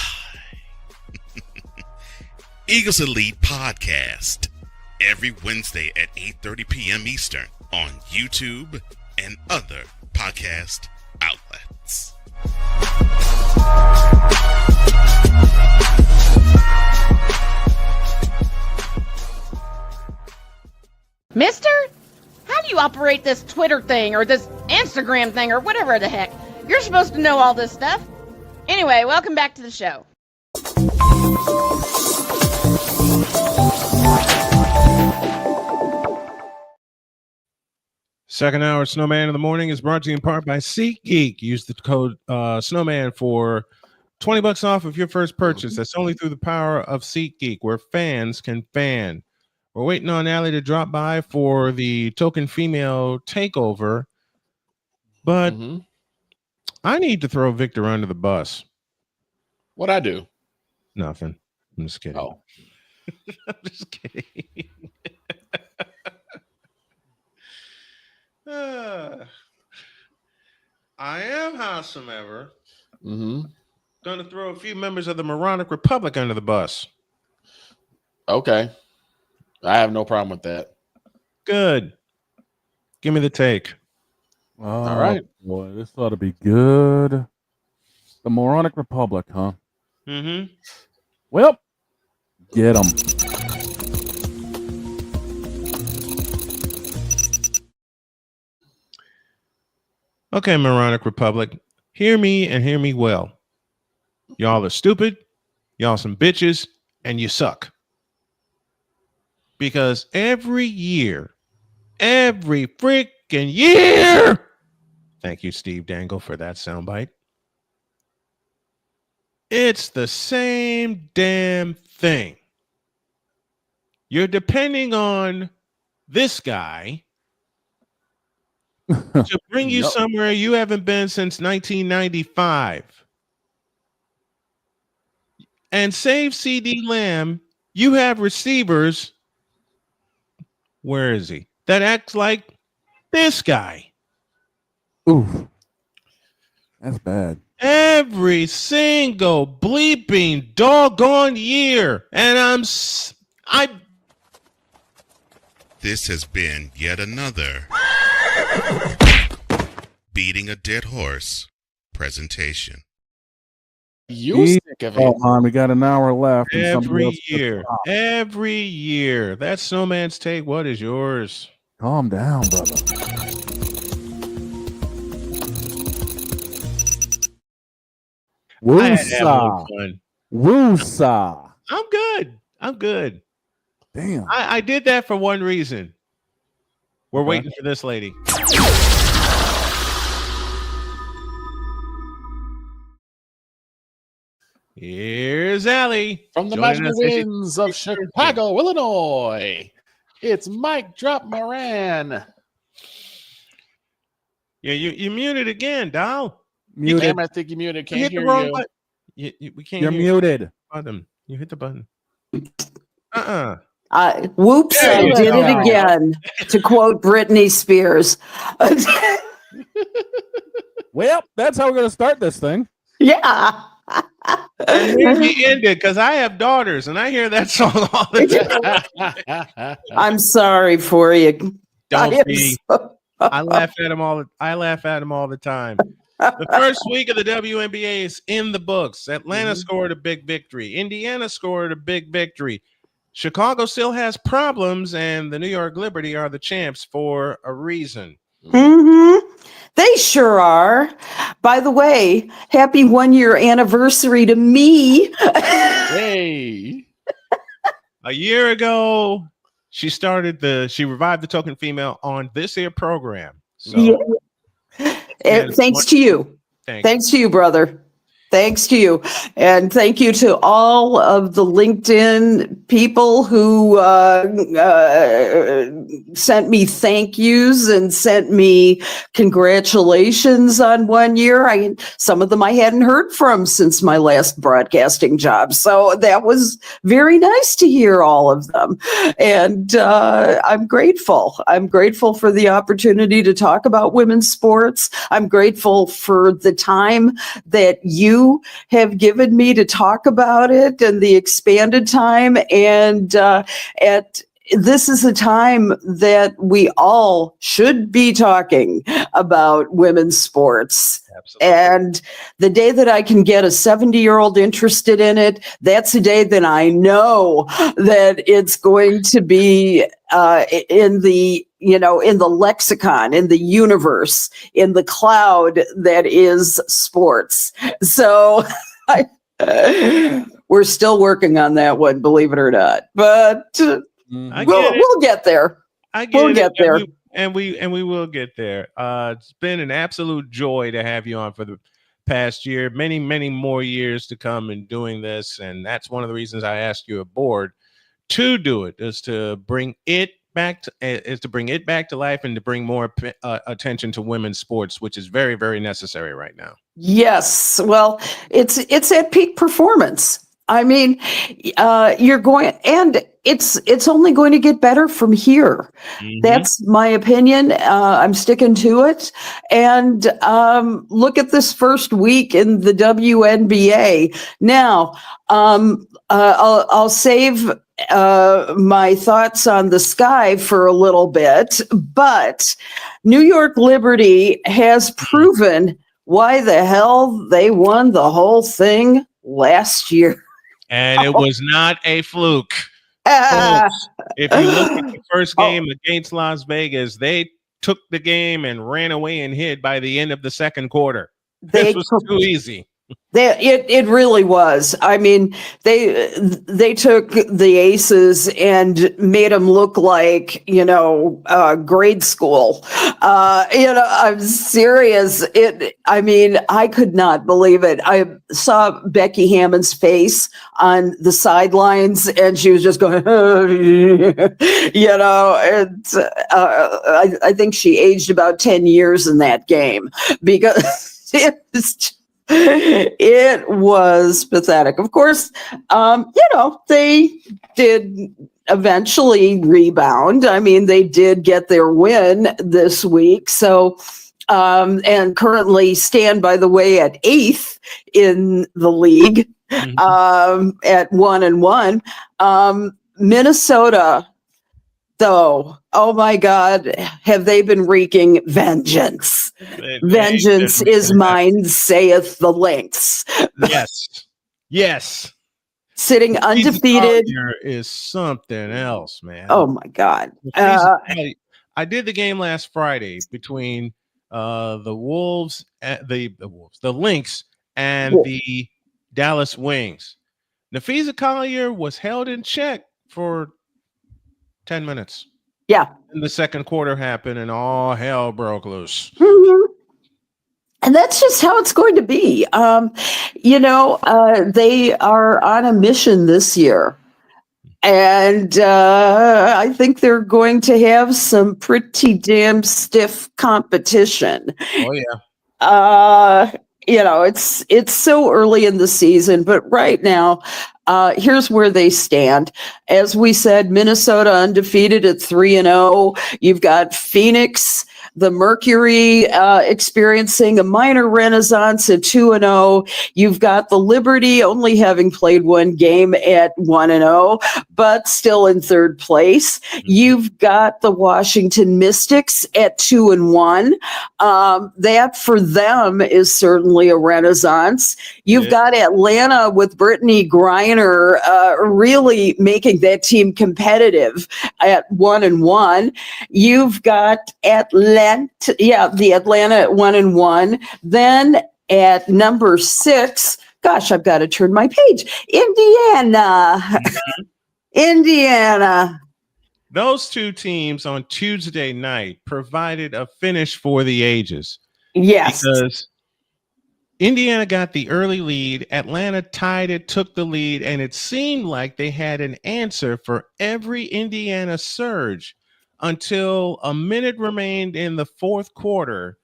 Eagles Elite Podcast. Every Wednesday at 8:30 p.m. Eastern on YouTube and other podcast outlets. Mister? How do you operate this Twitter thing or this Instagram thing or whatever the heck? You're supposed to know all this stuff. Anyway, welcome back to the show. Second hour Snowman in the Morning is brought to you in part by SeatGeek. Use the code Snowman for $20 off of your first purchase. That's only through the power of SeatGeek, where fans can fan. We're waiting on Allie to drop by for the token female takeover, but I need to throw Victor under the bus. What'd I do? Nothing. I'm just kidding. Oh. I'm just kidding. I am, howsoever, going to throw a few members of the Moronic Republic under the bus. Okay. I have no problem with that. Good. Give me the take. All right. Boy, this ought to be good. The Moronic Republic, huh? Mm-hmm. Well, get them. Okay, Moronic Republic, hear me and hear me well. Y'all are stupid, y'all some bitches, and you suck. Because every freaking year, thank you, Steve Dangle, for that soundbite, it's the same damn thing. You're depending on this guy to bring you somewhere you haven't been since 1995. And save CD Lamb, you have receivers. Where is he? That acts like this guy. Ooh, that's bad. Every single bleeping doggone year. And This has been yet another Beating a Dead Horse presentation. You sick of it. We got an hour left. and somebody else Every year. That's Snowman's take. What is yours? Calm down, brother. Woosa. Woosa. I'm good. Damn. I did that for one reason. We're waiting for this lady. Here's Allie from the joining Magical us as she- Winds of Chicago, Illinois. It's Mike Drop Moran. Yeah, you muted again, Dow. Muted. Damn, I think you muted. You Can't hit the hear wrong you. button. We can't You're hear muted. button. You hit the button. Whoops, There I you did go. it again. To quote Britney Spears. Well, that's how we're going to start this thing. Yeah. And then we ended because I have daughters and I hear that song all the time. I'm sorry for you. Don't be. I laugh at them all. I laugh at them all the time. The first week of the WNBA is in the books. Atlanta scored a big victory. Indiana scored a big victory. Chicago still has problems, and the New York Liberty are the champs for a reason. They sure are. By the way, happy 1-year anniversary to me. Hey. A year ago, she revived the Token Female on this here program. So Thanks to you. Thanks to you, brother. Thanks to you. And thank you to all of the LinkedIn people who sent me thank yous and sent me congratulations on 1 year. Some of them I hadn't heard from since my last broadcasting job. So that was very nice to hear all of them. And I'm grateful. I'm grateful for the opportunity to talk about women's sports. I'm grateful for the time that you have given me to talk about it and the expanded time. And this is a time that we all should be talking about women's sports. Absolutely. And the day that I can get a 70-year-old interested in it, that's a day that I know that it's going to be in the lexicon, in the universe, in the cloud that is sports. So we're still working on that one, believe it or not. But we'll get there. We'll get there. And we will get there. It's been an absolute joy to have you on for the past year. Many, many more years to come in doing this. And that's one of the reasons I asked you aboard to do it, is to bring it back to life and to bring more attention to women's sports, which is very, very necessary right now. Yes. Well, it's at peak performance. I mean, it's only going to get better from here. That's my opinion. I'm sticking to it. And look at this first week in the WNBA. Now, I'll save my thoughts on the Sky for a little bit, but New York Liberty has proven why the hell they won the whole thing last year. And it was not a fluke. Folks, if you look at the first game against Las Vegas, they took the game and ran away and hid by the end of the second quarter. This was too easy. It really was. I mean, they took the Aces and made them look like, grade school. I'm serious. I could not believe it. I saw Becky Hammond's face on the sidelines and she was just going, I think she aged about 10 years in that game because it was pathetic. Of course, they did eventually rebound. I mean, they did get their win this week. So, and currently stand, by the way, at 8th in the league, at 1-1. Minnesota, though, oh my God, have they been wreaking vengeance? Vengeance is mine, saith the Lynx. Yes. Sitting undefeated is something else, man. Oh my God. I did the game last Friday between the Wolves, the Lynx, and the Dallas Wings. Nafisa Collier was held in check for 10 minutes. Yeah. And the second quarter happened and all hell broke loose. And that's just how it's going to be. They are on a mission this year. And I think they're going to have some pretty damn stiff competition. Oh, yeah. It's so early in the season, but right now, here's where they stand. As we said, Minnesota undefeated at 3-0. You've got Phoenix, the Mercury, experiencing a minor renaissance at 2-0. You've got the Liberty only having played one game at 1-0, but still in third place. You've got the Washington Mystics at 2-1. That for them is certainly a renaissance. You've got Atlanta with Brittany Griner really making that team competitive at 1-1. You've got the Atlanta at 1-1. Then at number 6, gosh, I've got to turn my page. Indiana. Indiana. Those two teams on Tuesday night provided a finish for the ages. Yes. Because Indiana got the early lead, Atlanta tied it, took the lead, and it seemed like they had an answer for every Indiana surge until a minute remained in the fourth quarter.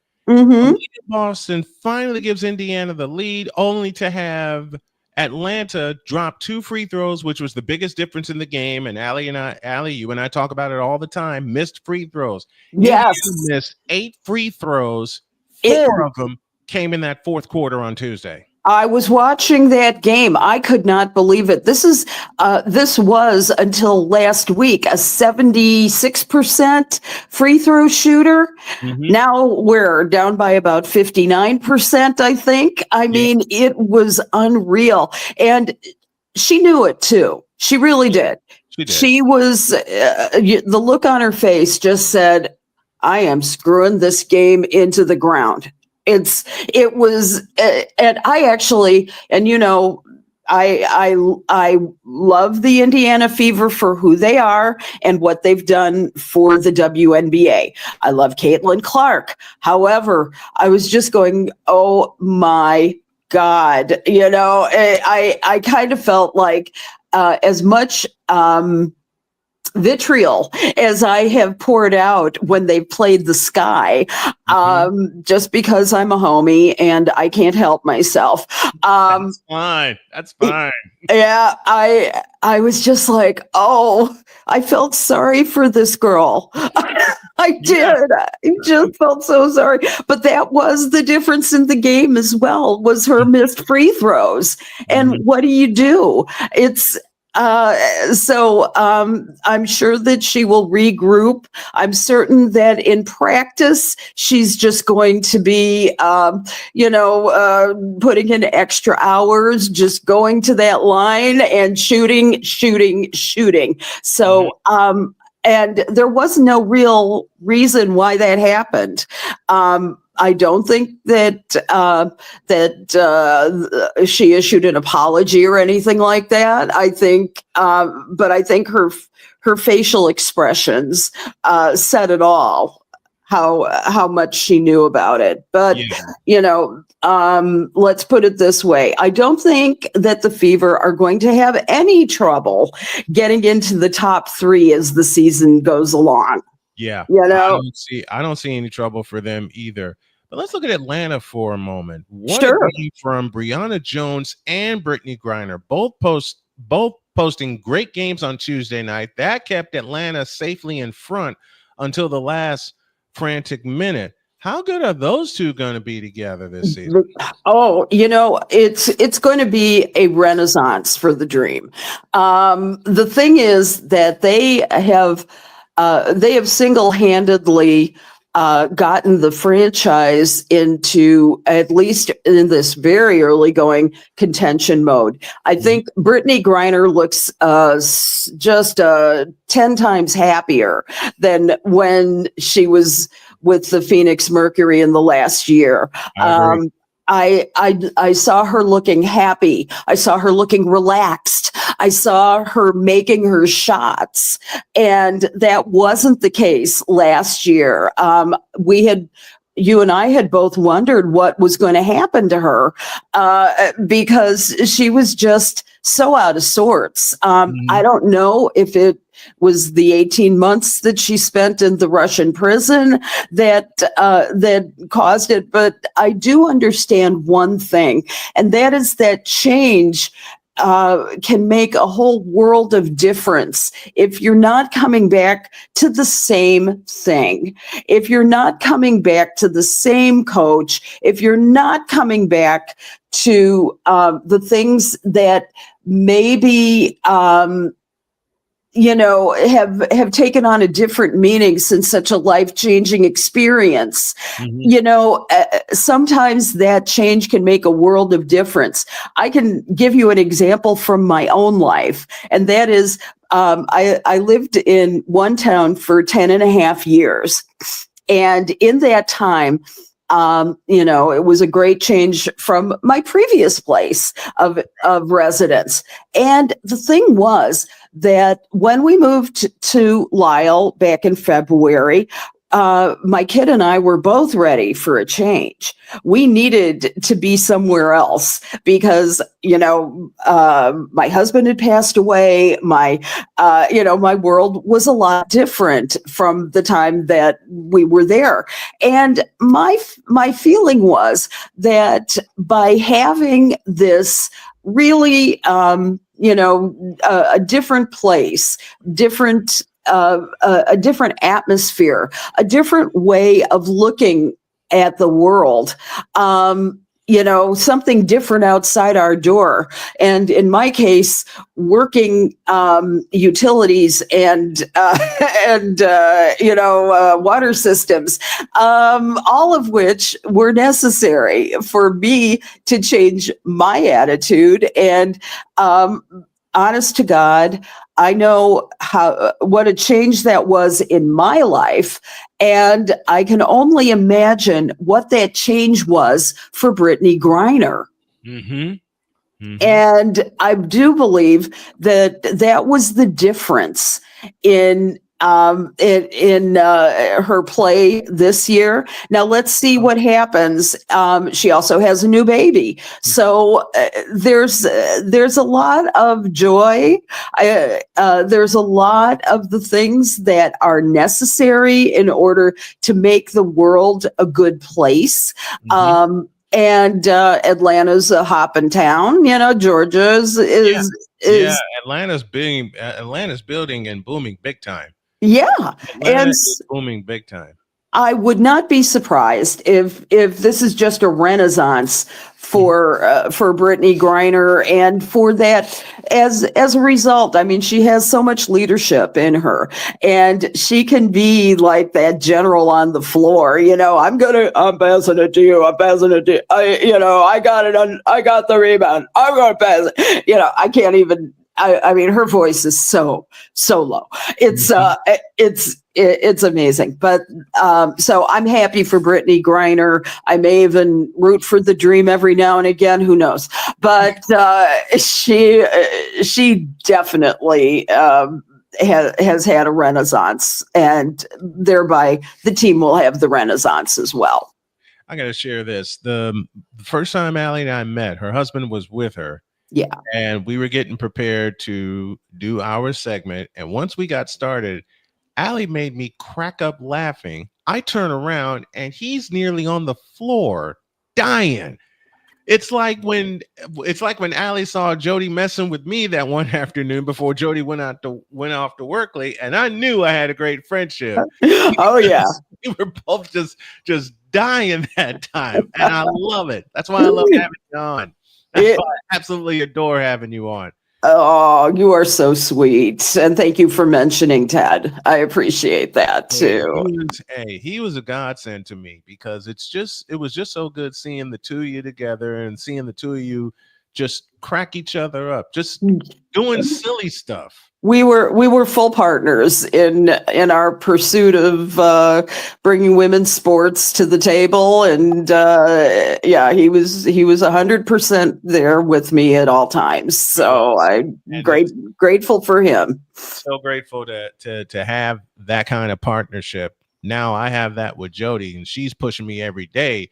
Boston finally gives Indiana the lead, only to have Atlanta drop 2 free throws, which was the biggest difference in the game. And Allie, you and I talk about it all the time, missed free throws. Yes. Indiana missed 8 free throws. 4 of them came in that fourth quarter on Tuesday. I was watching that game. I could not believe it. This was until last week a 76% free throw shooter. Now we're down by about 59%, I think. I mean, it was unreal. And she knew it too. She really did. She was, the look on her face just said, I am screwing this game into the ground. It was, and I actually, and I love the Indiana Fever for who they are and what they've done for the WNBA. I love Caitlin Clark. However, I was just going, oh my God, I kind of felt like as much vitriol as I have poured out when they played the Sky, just because I'm a homie and I can't help myself. That's fine. That's fine. Yeah, I was just like, oh, I felt sorry for this girl. I did. I just felt so sorry. But that was the difference in the game as well, was her missed free throws. And what do you do? So I'm sure that she will regroup. I'm certain that in practice, she's just going to be, putting in extra hours, just going to that line and shooting. So, and there was no real reason why that happened. I don't think that she issued an apology or anything like that. I think, but I think her facial expressions said it all. How much she knew about it. But let's put it this way: I don't think that the Fever are going to have any trouble getting into the top 3 as the season goes along. Yeah, I don't see any trouble for them either. But let's look at Atlanta for a moment. What a game from Brianna Jones and Brittany Griner, both posting great games on Tuesday night. That kept Atlanta safely in front until the last frantic minute. How good are those two going to be together this season? Oh, it's going to be a renaissance for the Dream. The thing is that they have single-handedly gotten the franchise into, at least in this very early going, contention mode. I think Brittany Griner looks just 10 times happier than when she was with the Phoenix Mercury in the last year. I saw her looking happy. I saw her looking relaxed. I saw her making her shots. And that wasn't the case last year. We had you and I had both wondered what was going to happen to her because she was just so out of sorts. I don't know if it was the 18 months that she spent in the Russian prison that caused it, but I do understand one thing, and that is that change can make a whole world of difference if you're not coming back to the same thing, if you're not coming back to the same coach, if you're not coming back to the things that maybe have taken on a different meaning since such a life-changing experience. Sometimes that change can make a world of difference. I can give you an example from my own life, and that is I lived in one town for 10 and a half years. And in that time, it was a great change from my previous place of residence. And the thing was that when we moved to Lisle back in February, my kid and I were both ready for a change. We needed to be somewhere else because, my husband had passed away. My world was a lot different from the time that we were there. And my feeling was that by having this really, a different place, a different atmosphere, a different way of looking at the world, something different outside our door. And in my case, working utilities and water systems, all of which were necessary for me to change my attitude. And honest to God, I know what a change that was in my life. And I can only imagine what that change was for Brittany Griner. And I do believe that was the difference in her play this year. Now let's see what happens. She also has a new baby, so there's a lot of joy. There's a lot of the things that are necessary in order to make the world a good place. And Atlanta's a hopping town. Georgia's is Atlanta's building and booming big time. Yeah, Atlanta is booming big time. I would not be surprised if this is just a renaissance for Brittany Griner, and for that as a result. I mean, she has so much leadership in her, and she can be like that general on the floor. I'm passing it to you. I'm passing it to you. I got it. I got the rebound. I'm going to pass it. I can't even. I mean, her voice is so low. It's amazing. But so I'm happy for Brittany Griner. I may even root for the Dream every now and again. Who knows? But she definitely has had a renaissance, and thereby the team will have the renaissance as well. I got to share this. The first time Allie and I met, her husband was with her. Yeah. And we were getting prepared to do our segment. And once we got started, Allie made me crack up laughing. I turn around and he's nearly on the floor dying. It's like when Allie saw Jody messing with me that one afternoon before Jody went off to work late, and I knew I had a great friendship. Oh yeah. We were both just dying that time. And I love it. That's why I love having you on. I absolutely adore having you on. Oh, you are so sweet. And thank you for mentioning Ted. I appreciate that too. He was a godsend to me, because it was just so good seeing the two of you together and seeing the two of you just crack each other up, just doing silly stuff. We were full partners in our pursuit of bringing women's sports to the table, and he was 100% there with me at all times. So I'm grateful for him. So grateful to have that kind of partnership Now I have that with Jody, and she's pushing me every day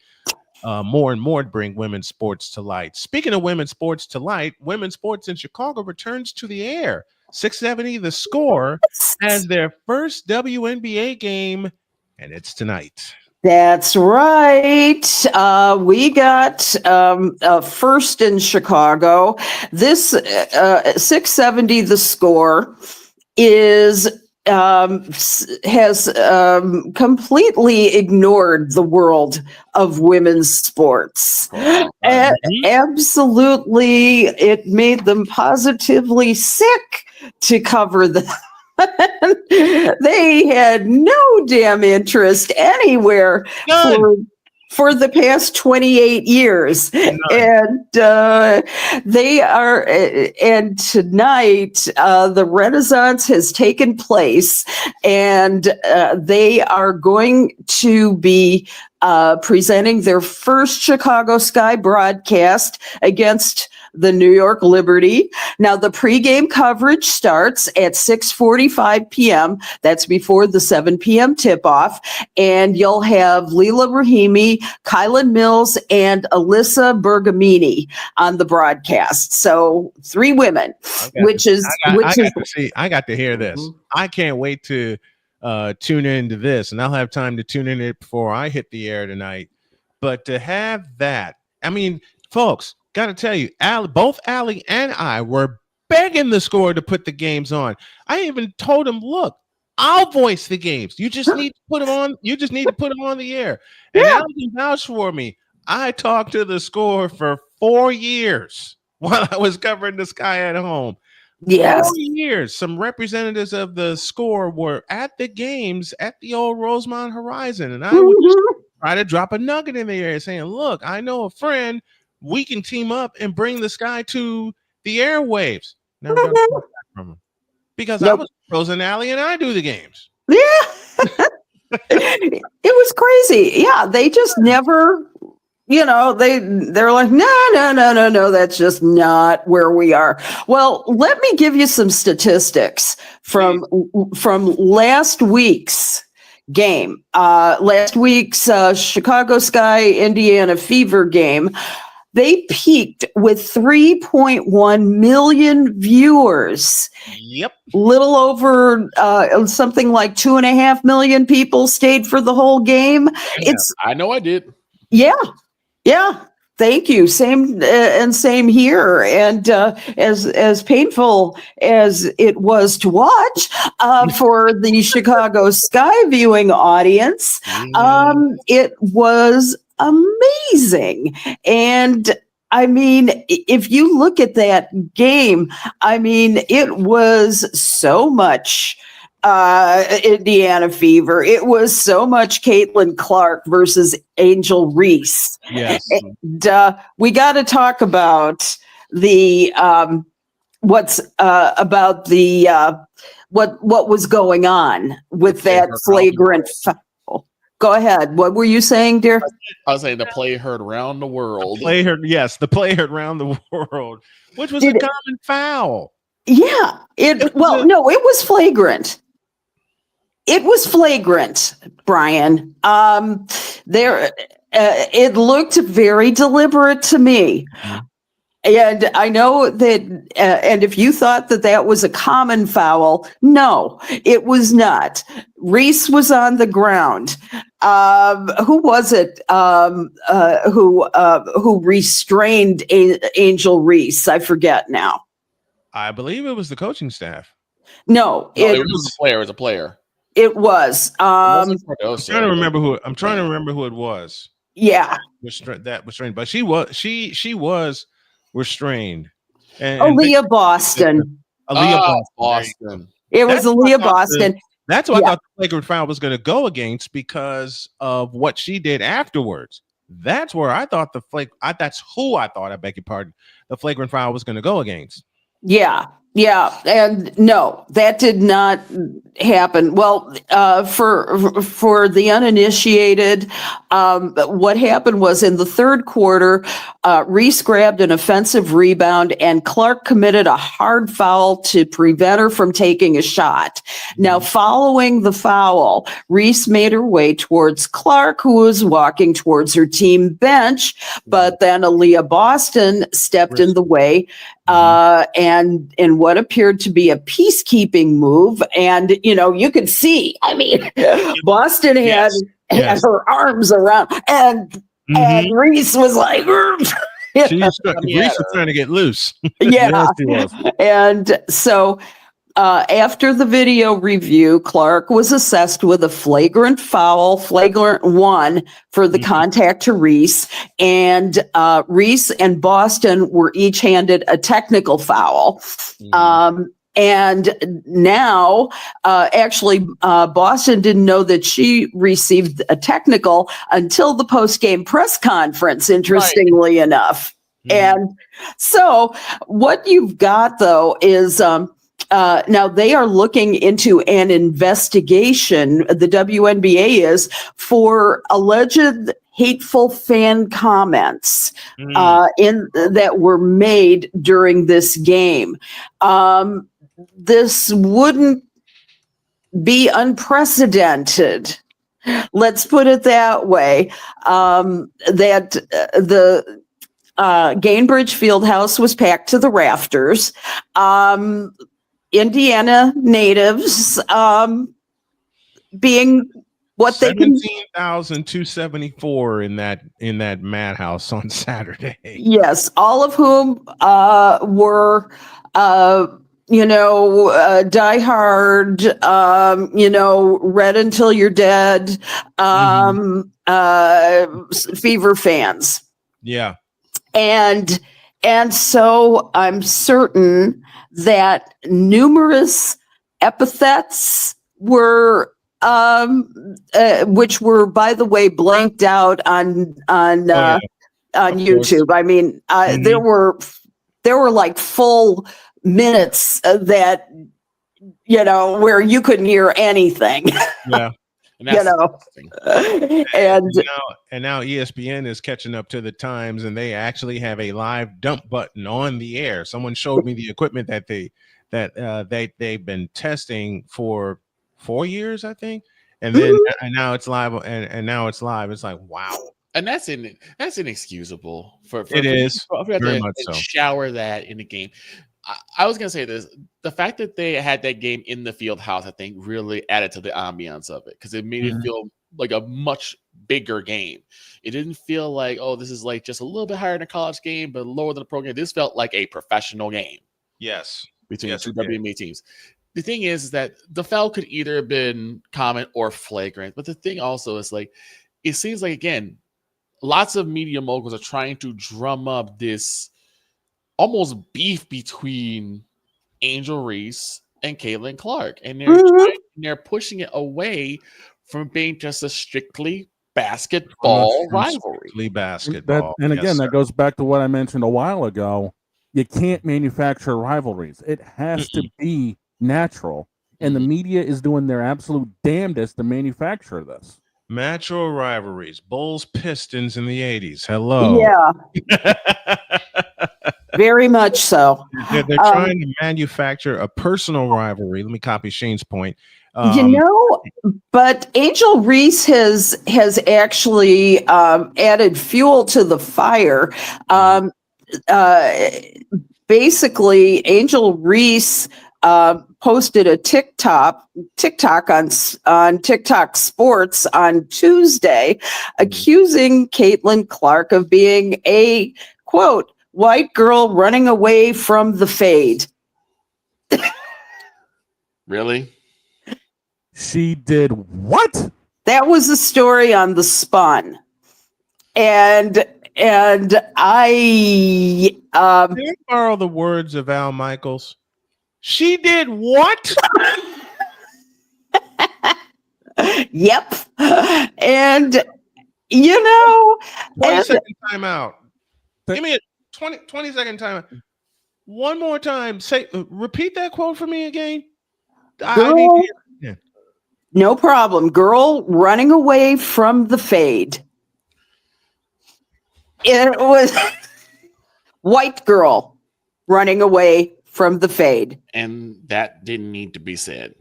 more and more to bring women's sports to light. Speaking of women's sports to light, women's sports in Chicago returns to the air. 670 The Score has their first WNBA game, and it's tonight. That's right. We got first in Chicago. This 670 The Score is has completely ignored the world of women's sports. Absolutely, it made them positively sick to cover them. They had no damn interest anywhere for the past 28 years. And they are, and tonight, the Renaissance has taken place, and they are going to be presenting their first Chicago Sky broadcast against the New York Liberty. Now, the pregame coverage starts at 6:45 p.m. That's before the 7 p.m. tip-off. And you'll have Leela Rahimi, Kylan Mills, and Alyssa Bergamini on the broadcast. So 3 women, I got to hear this. I can't wait to tune into this, and I'll have time to tune in it before I hit the air tonight. But to have that, I mean, folks, got to tell you, both Allie and I were begging the Score to put the games on. I even told him, look, I'll voice the games. You just need to put them on. You just need to put them on the air. And Allie can vouch for me. I talked to the Score for 4 years while I was covering the Sky at home. Yes. 4 years. Some representatives of the Score were at the games at the old Rosemont Horizon. And I would just try to drop a nugget in the air saying, look, I know a friend. We can team up and bring the Sky to the airwaves. Never got a call back from him because I was Frozen Alley and I do the games. Yeah. It was crazy. Yeah. They just never, they're like, no. That's just not where we are. Well, let me give you some statistics from last week's game. Last week's Chicago Sky Indiana Fever game. They peaked with 3.1 million viewers. Yep. Little over something like 2.5 million people stayed for the whole game. Yeah, I know I did. Yeah. Thank you. Same here. And as painful as it was to watch for the Chicago Sky viewing audience, it was amazing. And I mean, if you look at that game, I mean, it was so much Indiana Fever. It was so much Caitlin Clark versus Angel Reese. Yes. And we got to talk about the what was going on with that flagrant foul. Go ahead. What were you saying, dear? I was saying the play heard around the world. The play heard around the world, which was a common foul. Yeah. It was flagrant. It was flagrant, Brian. It looked very deliberate to me. And I know that, and if you thought that was a common foul, no, it was not. Reese was on the ground. Who was it who restrained Angel Reese? I forget now. I believe it was the coaching staff. No, it was a player. It was a player. It was. I'm trying to remember who it was. Yeah, that restrained, but she was restrained. And Aaliyah Boston. Boston. It was Aaliyah Boston. That's what I thought the flagrant foul was going to go against because of what she did afterwards. That's where I thought that's who I thought, I beg your pardon, the flagrant foul was going to go against. Yeah. Yeah, and no, that did not happen. Well, for the uninitiated, what happened was in the third quarter, Reese grabbed an offensive rebound, and Clark committed a hard foul to prevent her from taking a shot. Now, following the foul, Reese made her way towards Clark, who was walking towards her team bench, but then Aaliyah Boston stepped in the way. And in what appeared to be a peacekeeping move. And, you could see, Boston had her arms around and Reese was like, Reese was trying to get loose. yeah. And so after the video review, Clark was assessed with a flagrant one for the contact to Reese, and Reese and Boston were each handed a technical foul. And now, Boston didn't know that she received a technical until the post-game press conference, interestingly enough. And so what you've got, though, is now they are looking into an investigation, the WNBA is, for alleged hateful fan comments that were made during this game. This wouldn't be unprecedented. Let's put it that way. That the Gainbridge Fieldhouse was packed to the rafters. Indiana natives being what they can 17,274 in that madhouse on Saturday. Yes, all of whom were diehard, Red Until You're Dead, Fever fans. Yeah. And so I'm certain that numerous epithets were, which were, by the way, blanked out on YouTube. I mean, there were like full minutes that, where you couldn't hear anything. Yeah. And now ESPN is catching up to the times, and they actually have a live dump button on the air. Someone showed me the equipment that they've been testing for 4 years, I think, and then and now it's live, and now it's live. It's like, wow. And that's inexcusable for it is very much so. Shower that in the game. I was gonna say this: the fact that they had that game in the field house, I think, really added to the ambiance of it, because it made it feel like a much bigger game. It didn't feel like, oh, this is like just a little bit higher than a college game, but lower than a pro game. This felt like a professional game. Yes, between the two WNBA teams. The thing is that the foul could either have been common or flagrant, but the thing also is, like, it seems like, again, lots of media moguls are trying to drum up this almost beef between Angel Reese and Caitlin Clark, and they're pushing it away from being just a strictly basketball rivalry. Strictly basketball. That goes back to what I mentioned a while ago. You can't manufacture rivalries. It has to be natural, and the media is doing their absolute damnedest to manufacture this. Natural rivalries, Bulls, Pistons in the 80s. Hello. Yeah. Very much so. They're trying to manufacture a personal rivalry. Let me copy Shane's point. But Angel Reese has actually added fuel to the fire. Basically, Angel Reese posted a TikTok on TikTok Sports on Tuesday, accusing Caitlin Clark of being a, quote, white girl running away from the fade. Really? She did what? That was a story on The Spun. And I can I borrow the words of Al Michaels? She did what? Yep. And 20-second timeout. Give me a 20-second timeout. one more time. Repeat that quote for me again. Girl, no problem. Girl running away from the fade. It was white girl running away from the fade. And that didn't need to be said.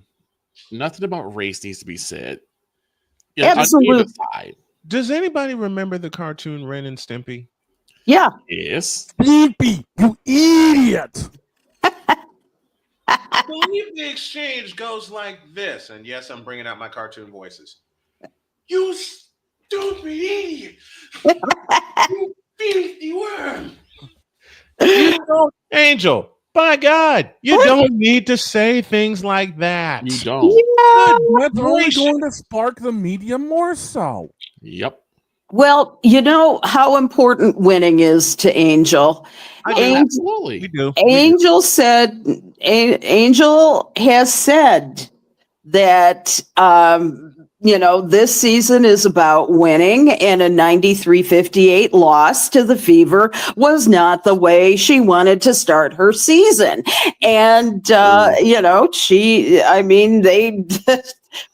Nothing about race needs to be said. Absolutely. Does anybody remember the cartoon Ren and Stimpy? Yeah. Yes. Stimpy, you idiot. I believe the exchange goes like this. And yes, I'm bringing out my cartoon voices. You stupid idiot. You filthy worm. You don't, Angel, by God, you don't need to say things like that. You don't. Yeah. That's only going to spark the media more so. Yep. Well, you know how important winning is to Angel. Absolutely. We do. Angel said, Angel has said that, this season is about winning, and a 93-58 loss to the Fever was not the way she wanted to start her season. And, they,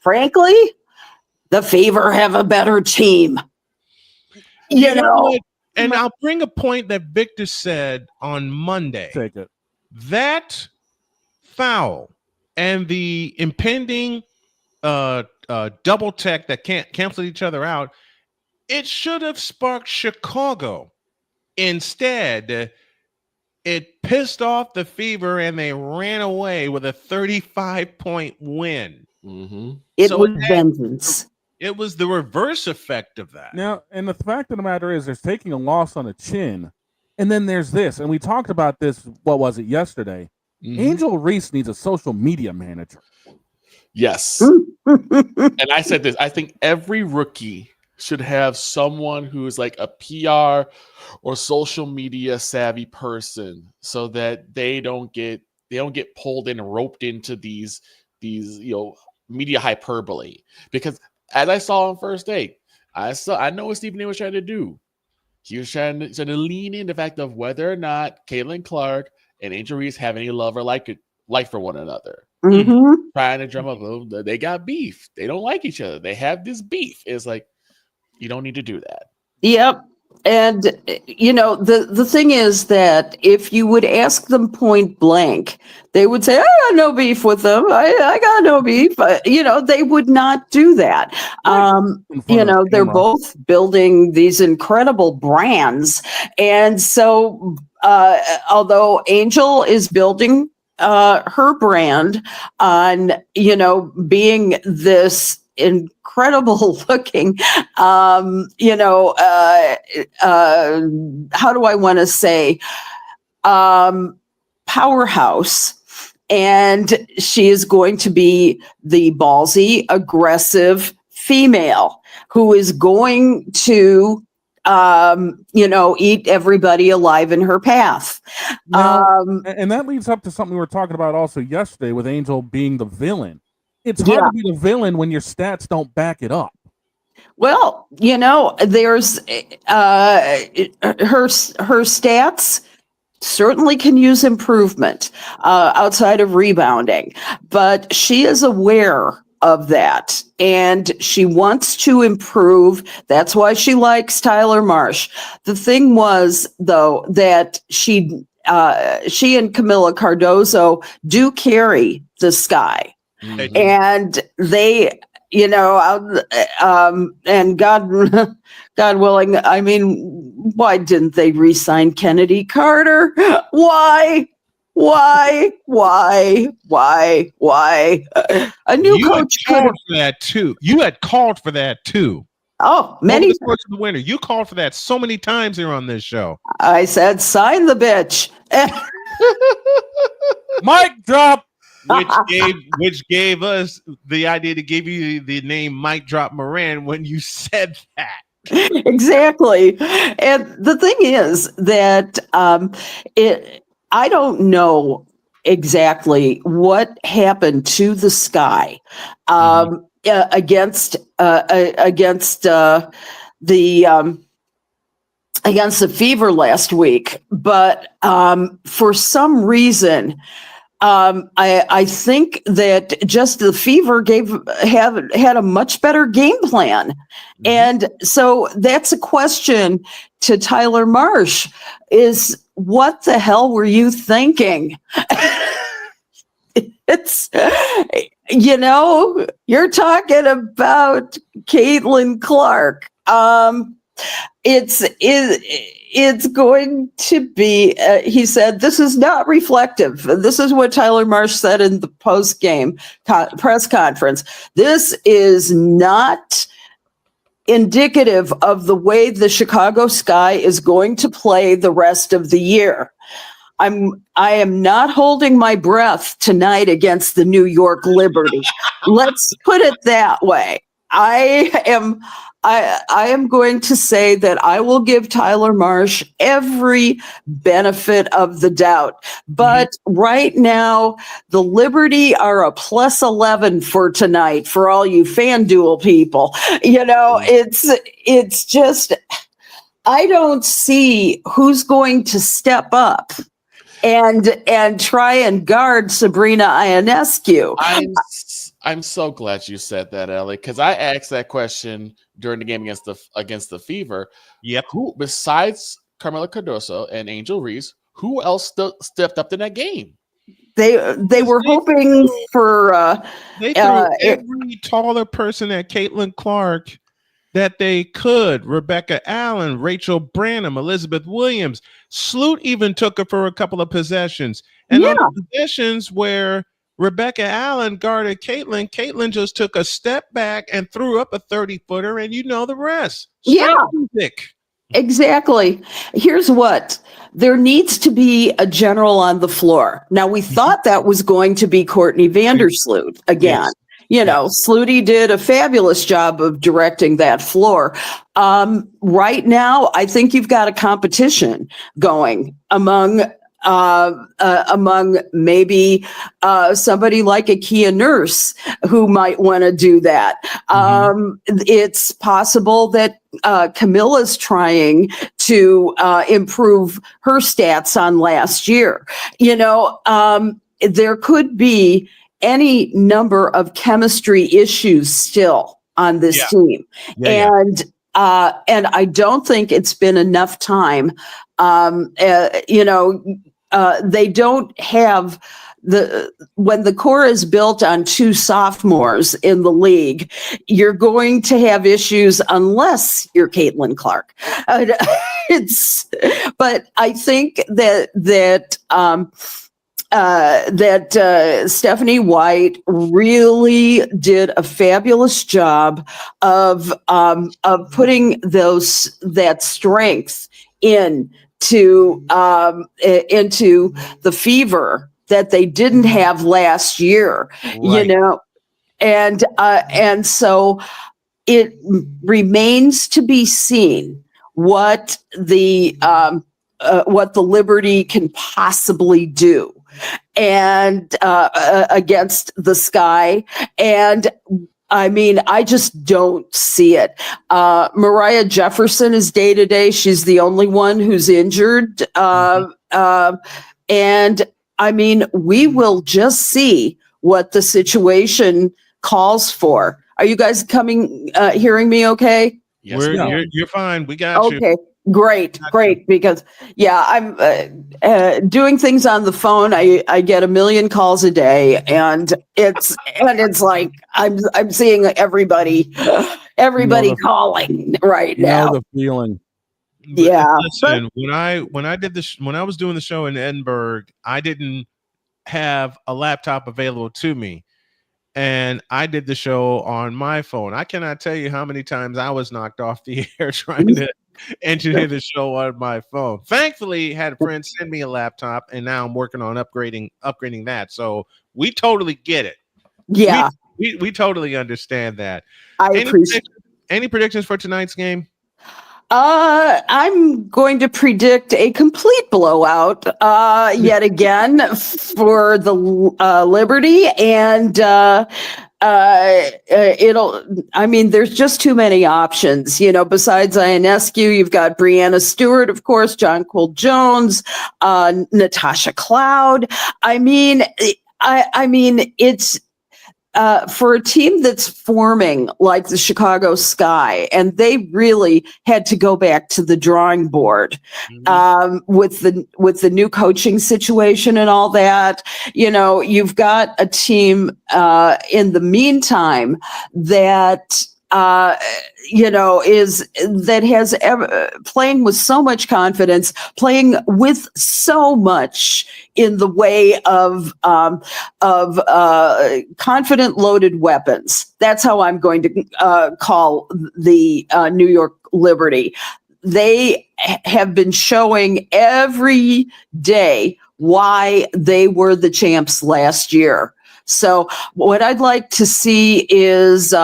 frankly, the Fever have a better team. You know what? And I'll bring a point that Victor said on Monday. Take it. That foul and the impending double tech that can't cancel each other out, it should have sparked Chicago. Instead, it pissed off the Fever and they ran away with a 35-point win. Mm-hmm. It was vengeance. It was the reverse effect of that. Now, and the fact of the matter is, there's taking a loss on the chin, and then there's this, and we talked about this. What was it yesterday? Mm-hmm. Angel Reese needs a social media manager. Yes, and I said this. I think every rookie should have someone who is like a PR or social media savvy person, so that they don't get pulled in and roped into these media hyperbole. Because as I saw on first day, I know what Stephen A was trying to do. He was trying to lean in the fact of whether or not Caitlin Clark and Angel Reese have any love or like for one another. Mm-hmm. Trying to drum up, they got beef. They don't like each other. They have this beef. It's like, you don't need to do that. Yep. And, the thing is that if you would ask them point blank, they would say, I got no beef with them. I got no beef. They would not do that. They're both building these incredible brands. And so, although Angel is building her brand on, being this incredible looking, how do I want to say, powerhouse. And she is going to be the ballsy, aggressive female who is going to, eat everybody alive in her path. Now, and that leads up to something we were talking about also yesterday with Angel being the villain. It's hard to be the villain when your stats don't back it up. Well, there's her stats certainly can use improvement outside of rebounding, but she is aware of that and she wants to improve. That's why she likes Tyler Marsh. The thing was, though, that she and Camila Cardozo do carry the Sky. Mm-hmm. And they, and God willing, I mean, why didn't they re-sign Kennedy Carter? Why? A new coach called for that too. You had called for that too. Oh, many of the winter. You called for that so many times here on this show. I said, sign the bitch. Mic drop. Which gave us the idea to give you the name Mic Drop Moran when you said that. Exactly. And the thing is that I don't know exactly what happened to the Sky against the against the Fever last week, but for some reason, I think that just the Fever had a much better game plan. And so that's a question to Tyler Marsh is what the hell were you thinking? It's, you're talking about Caitlin Clark. It's going to be, he said, this is not reflective. This is what Tyler Marsh said in the post-game press conference. This is not indicative of the way the Chicago Sky is going to play the rest of the year. I am not holding my breath tonight against the New York Liberty. Let's put it that way. I am going to say that I will give Tyler Marsh every benefit of the doubt. But right now, the Liberty are a plus 11 for tonight for all you FanDuel people. It's just, I don't see who's going to step up and try and guard Sabrina Ionescu. I'm so glad you said that, Ellie, because I asked that question during the game against the Fever. Yep. Who besides Carmela Cardoso and Angel Reese, who else stepped up in that game? They were hoping for they threw every taller person at Caitlin Clark that they could. Rebecca Allen, Rachel Branham, Elizabeth Williams. Sloot even took her for a couple of possessions. And on the possessions where Rebecca Allen guarded Caitlin just took a step back and threw up a 30-footer, and you know the rest. Exactly. Here's what. There needs to be a general on the floor. Now, we thought that was going to be Courtney Vandersloot again. Yes. Sluty did a fabulous job of directing that floor. Right now, I think you've got a competition going among maybe somebody like a Kia Nurse who might want to do that. It's possible that Camilla's trying to improve her stats on last year. There could be any number of chemistry issues still on this team. And I don't think it's been enough time. They don't have when the core is built on two sophomores in the league, you're going to have issues unless you're Caitlin Clark. But I think that Stephanie White really did a fabulous job of putting that strength into the Fever that they didn't have last year, and so it remains to be seen what the Liberty can possibly do and against the Sky. And I mean, I just don't see it. Mariah Jefferson is day to day. She's the only one who's injured. And I mean, we will just see what the situation calls for. Are you guys hearing me okay? Yes, you're fine. We got you. Okay. Great. Because I'm doing things on the phone. I get a million calls a day, and it's like I'm seeing everybody calling right now. The feeling. Yeah. Listen, when I was doing the show in Edinburgh, I didn't have a laptop available to me. And I did the show on my phone. I cannot tell you how many times I was knocked off the air trying to engineer the show on my phone. Thankfully, had a friend send me a laptop, and now I'm working on upgrading that. So we totally get it. Yeah, we totally understand that. Any predictions for tonight's game? I'm going to predict a complete blowout yet again for the Liberty, and there's just too many options, besides Ionescu, you've got Brianna Stewart, of course, John Cole Jones, Natasha Cloud. It's for a team that's forming like the Chicago Sky, and they really had to go back to the drawing board with the new coaching situation and all that. You've got a team in the meantime that playing with so much confidence, playing with so much in the way of confident loaded weapons. That's how I'm going to call the New York Liberty. They have been showing every day why they were the champs last year. So what I'd like to see is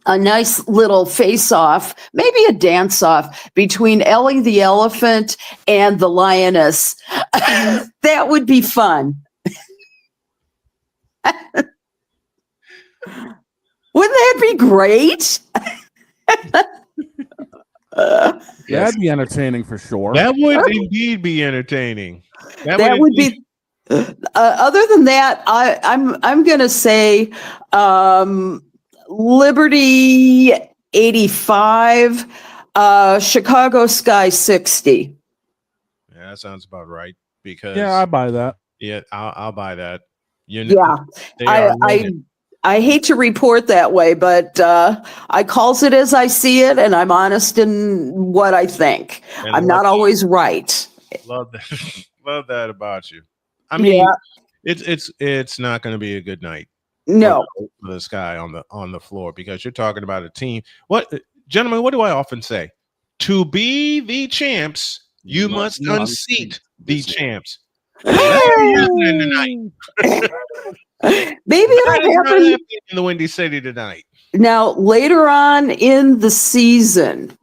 a nice little face-off, maybe a dance-off between Ellie the elephant and the lioness. That would be fun. Wouldn't that be great? That'd be entertaining for sure. That would indeed be entertaining. That would be. Other than that, I'm going to say Liberty 85, Chicago Sky 60. Yeah, that sounds about right. Because I buy that. Yeah, I'll buy that. I hate to report that way, but I calls it as I see it, and I'm honest in what I think. And I'm not always right. Love that. Love that about you. I mean, it's not going to be a good night. No, for the Sky on the floor, because you're talking about a team. Gentlemen, what do I often say? To be the champs, you must unseat the champs. Maybe it'll happen in the Windy City tonight. Now, later on in the season,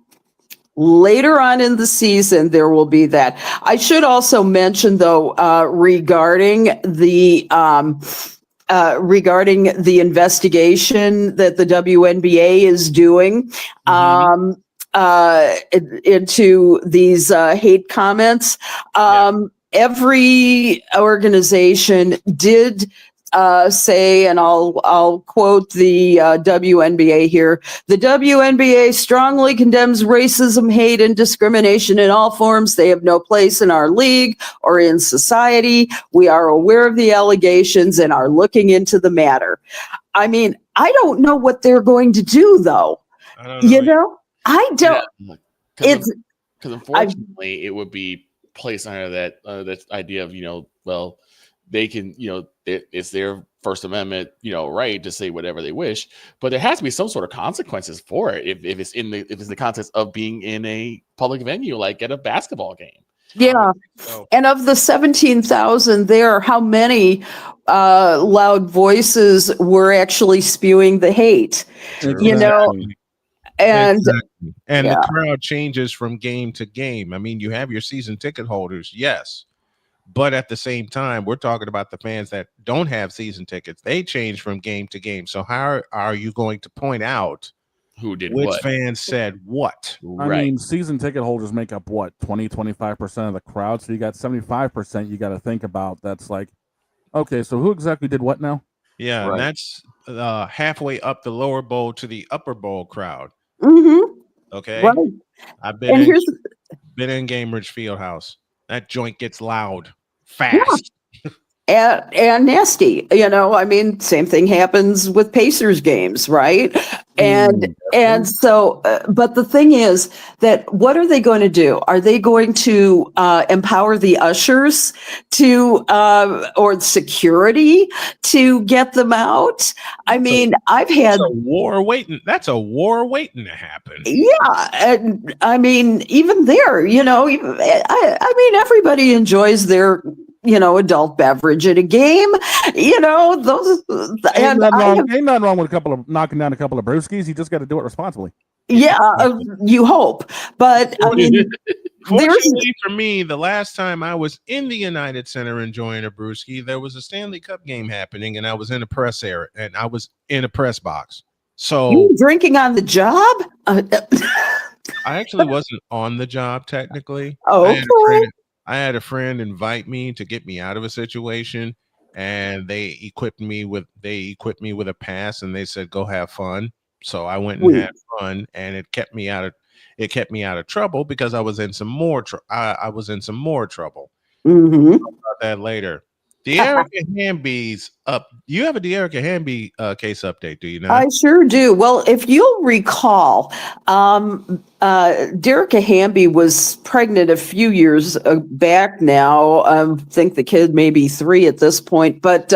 there will be that. I should also mention, though, regarding the investigation that the WNBA is doing into these hate comments. Every organization did say, and I'll quote the WNBA here. The WNBA strongly condemns racism, hate, and discrimination in all forms. They have no place in our league or in society. We are aware of the allegations and are looking into the matter. I mean, I don't know what they're going to do, though. I don't. Because unfortunately, it would be placed under that idea of they can, it's their First Amendment, right to say whatever they wish, but there has to be some sort of consequences for it if it's in the context of being in a public venue, like at a basketball game. Yeah. And of the 17,000 there, how many loud voices were actually spewing the hate? Exactly. And the crowd changes from game to game. I mean, you have your season ticket holders, yes. But at the same time, we're talking about the fans that don't have season tickets. They change from game to game. So how are you going to point out who did which what? fans said what? I mean, season ticket holders make up 20-25% of the crowd. So you got 75% you got to think about. That's like, okay, so who exactly did what now? Yeah, and that's halfway up the lower bowl to the upper bowl crowd. Mm-hmm. Okay. Right. I've been in Gainbridge Fieldhouse. That joint gets loud fast. And nasty, same thing happens with Pacers games, right? And so, but the thing is that what are they going to do? Are they going to empower the ushers or security to get them out? I mean, I've had a war waiting. That's a war waiting to happen. Yeah, and I mean, even there, I mean, everybody enjoys their adult beverage at a game, those. Ain't nothing wrong with knocking down a couple of brewskis. You just got to do it responsibly. Yeah, you hope, but I mean, Fortunately for me, the last time I was in the United Center enjoying a brewski, there was a Stanley Cup game happening, and I was in a press area, and I was in a press box. So You were drinking on the job? I actually wasn't on the job technically. Oh, I had a friend invite me to get me out of a situation, and they equipped me with a pass, and they said, "Go have fun." So I went and had fun, and it kept me out of trouble because I was in some more I was in some more trouble. Mm-hmm. Talk about that later. De'Erica Hamby's up. You have a De'Erica Hamby case update, do you not? I sure do. Well, if you'll recall, De'Erica Hamby was pregnant a few years back now. I think the kid may be 3 at this point, but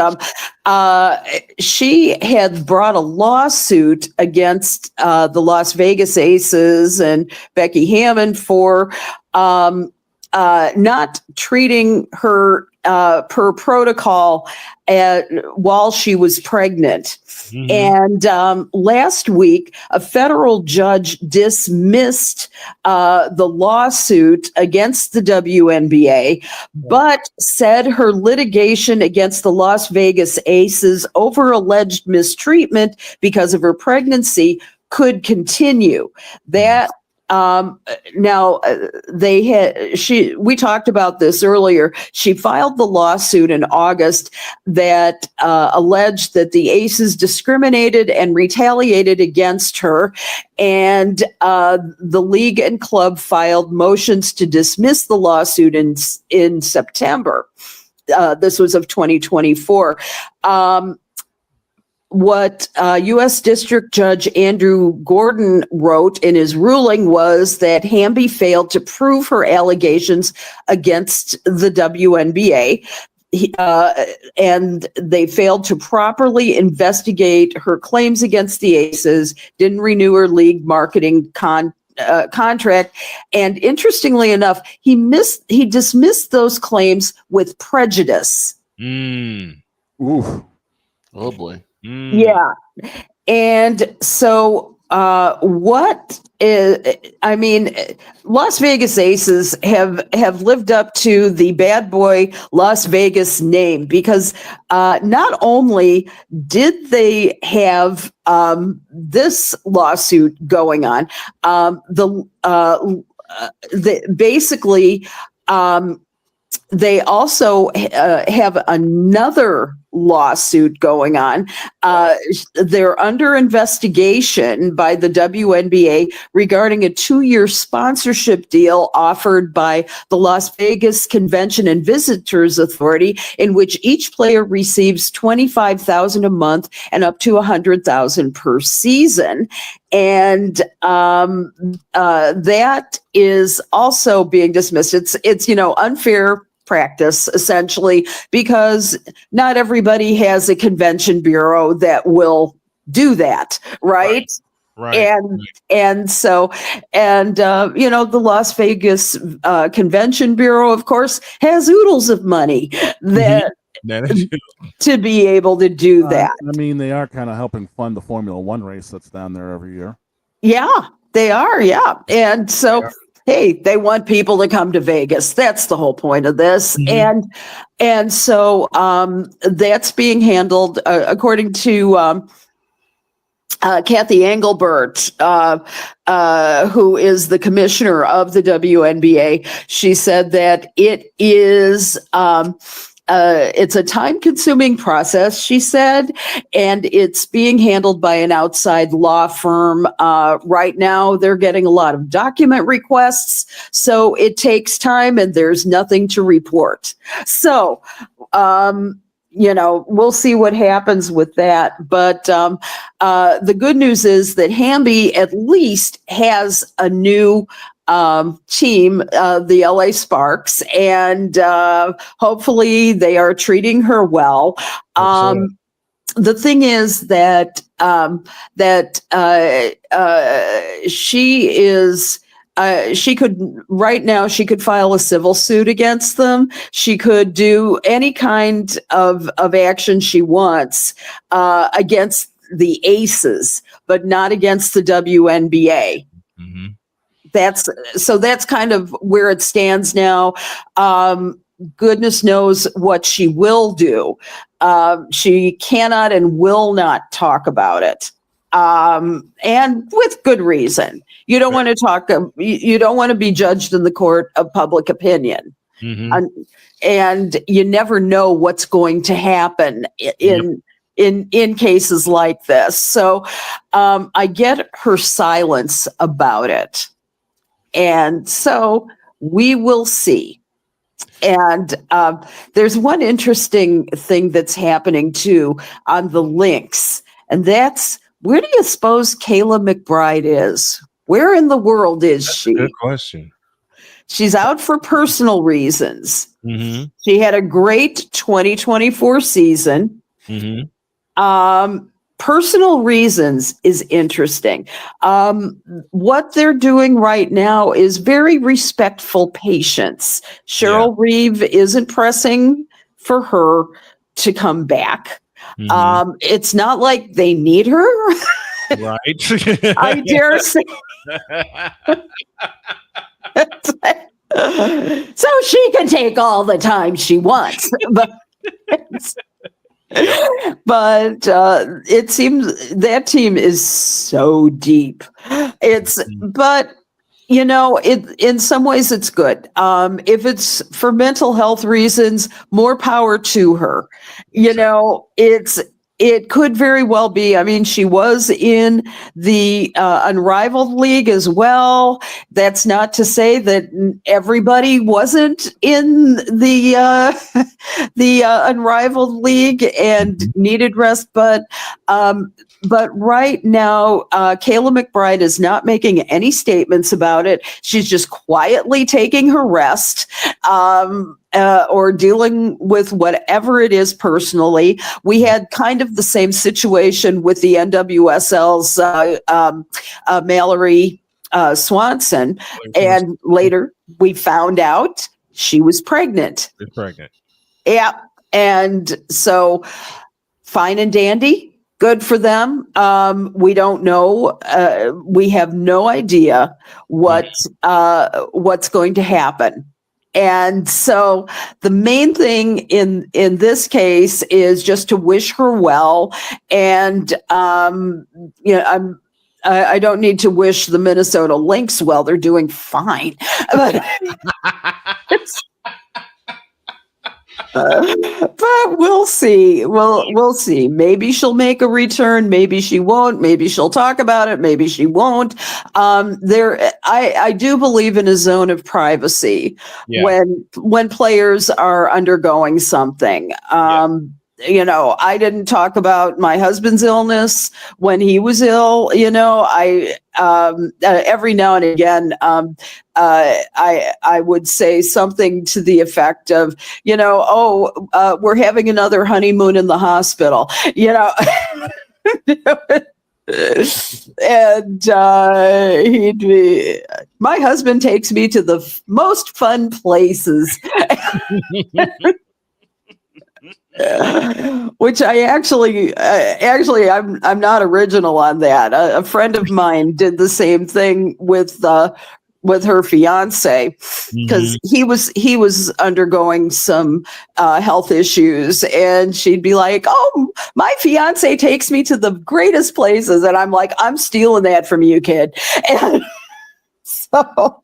she had brought a lawsuit against the Las Vegas Aces and Becky Hammon for not treating her per protocol while she was pregnant. And last week, a federal judge dismissed the lawsuit against the WNBA, but said her litigation against the Las Vegas Aces over alleged mistreatment because of her pregnancy could continue. That now we talked about this earlier. She filed the lawsuit in August that alleged that the Aces discriminated and retaliated against her, and the league and club filed motions to dismiss the lawsuit in September. This was of 2024. What U.S. District Judge Andrew Gordon wrote in his ruling was that Hamby failed to prove her allegations against the WNBA, and they failed to properly investigate her claims against the Aces, didn't renew her league marketing contract, and interestingly enough, he dismissed those claims with prejudice. Oof. Oh boy. Yeah. And so Las Vegas Aces have lived up to the bad boy Las Vegas name, because not only did they have this lawsuit going on, they also have another lawsuit going on. They're under investigation by the WNBA regarding a 2-year sponsorship deal offered by the Las Vegas Convention and Visitors Authority, in which each player receives $25,000 a month and up to $100,000 per season. And that is also being dismissed. It's unfair practice, essentially, because not everybody has a convention bureau that will do that, right? And so the Las Vegas Convention Bureau, of course, has oodles of money that to be able to do that. I mean, they are kind of helping fund the Formula One race that's down there every year. Yeah, they are. Yeah. And so, hey, they want people to come to Vegas. That's the whole point of this. And so that's being handled according to Kathy Engelbert, who is the commissioner of the WNBA. She said that it is it's a time-consuming process, she said, and it's being handled by an outside law firm. Right now, they're getting a lot of document requests, so it takes time, and there's nothing to report. So, we'll see what happens with that. But the good news is that Hamby at least has a new team, the LA Sparks, and hopefully they are treating her well. The thing is that she could file a civil suit against them. She could do any kind of action she wants against the Aces, but not against the WNBA. that's kind of where it stands now. Goodness knows what she will do. She cannot and will not talk about it. And with good reason. You don't want to talk, you don't want to be judged in the court of public opinion. And you never know what's going to happen in cases like this. So I get her silence about it. And so we will see. And there's one interesting thing that's happening too on the links, and that's, where do you suppose Kayla McBride is? Where in the world is she? Good question. She's out for personal reasons. Mm-hmm. She had a great 2024 season. Mm-hmm. Personal reasons is interesting. What they're doing right now is very respectful patience. Cheryl Reeve isn't pressing for her to come back. It's not like they need her. Right. I dare say. So she can take all the time she wants. But it seems that team is so deep. But you know, in some ways it's good. If it's for mental health reasons, more power to her. You know, it could very well be. I mean, she was in the Unrivaled League as well. That's not to say that everybody wasn't in the Unrivaled League and needed rest, but right now, Kayla McBride is not making any statements about it. She's just quietly taking her rest. Or dealing with whatever it is personally. We had kind of the same situation with the NWSL's Mallory Swanson, and later we found out she was pregnant. She's pregnant. Yeah, and so fine and dandy. Good for them. We don't know. We have no idea what's going to happen. And so the main thing in this case is just to wish her well. And, you know, I don't need to wish the Minnesota Lynx well. They're doing fine. But we'll see. We'll see. Maybe she'll make a return. Maybe she won't. Maybe she'll talk about it. Maybe she won't. I do believe in a zone of privacy when players are undergoing something. You know, I didn't talk about my husband's illness when he was ill. You know, every now and again, I would say something to the effect of, you know, we're having another honeymoon in the hospital, you know. And he'd be, my husband takes me to the most fun places. Which I actually, I'm not original on that. A friend of mine did the same thing with her fiance, because he was undergoing some health issues, and she'd be like, "Oh, my fiance takes me to the greatest places," and I'm like, "I'm stealing that from you, kid." And so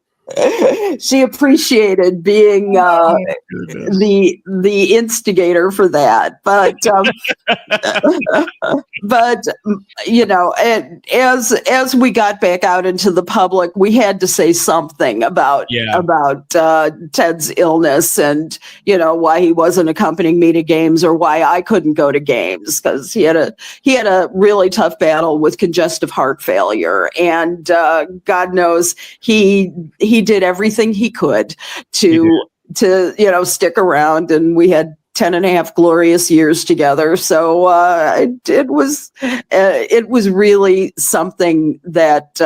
she appreciated being the instigator for that, but you know, as we got back out into the public, we had to say something about Ted's illness, and you know, why he wasn't accompanying me to games, or why I couldn't go to games, because he had a really tough battle with congestive heart failure, and God knows he did everything he could to you know, stick around, and we had 10.5 glorious years together. So it was really something that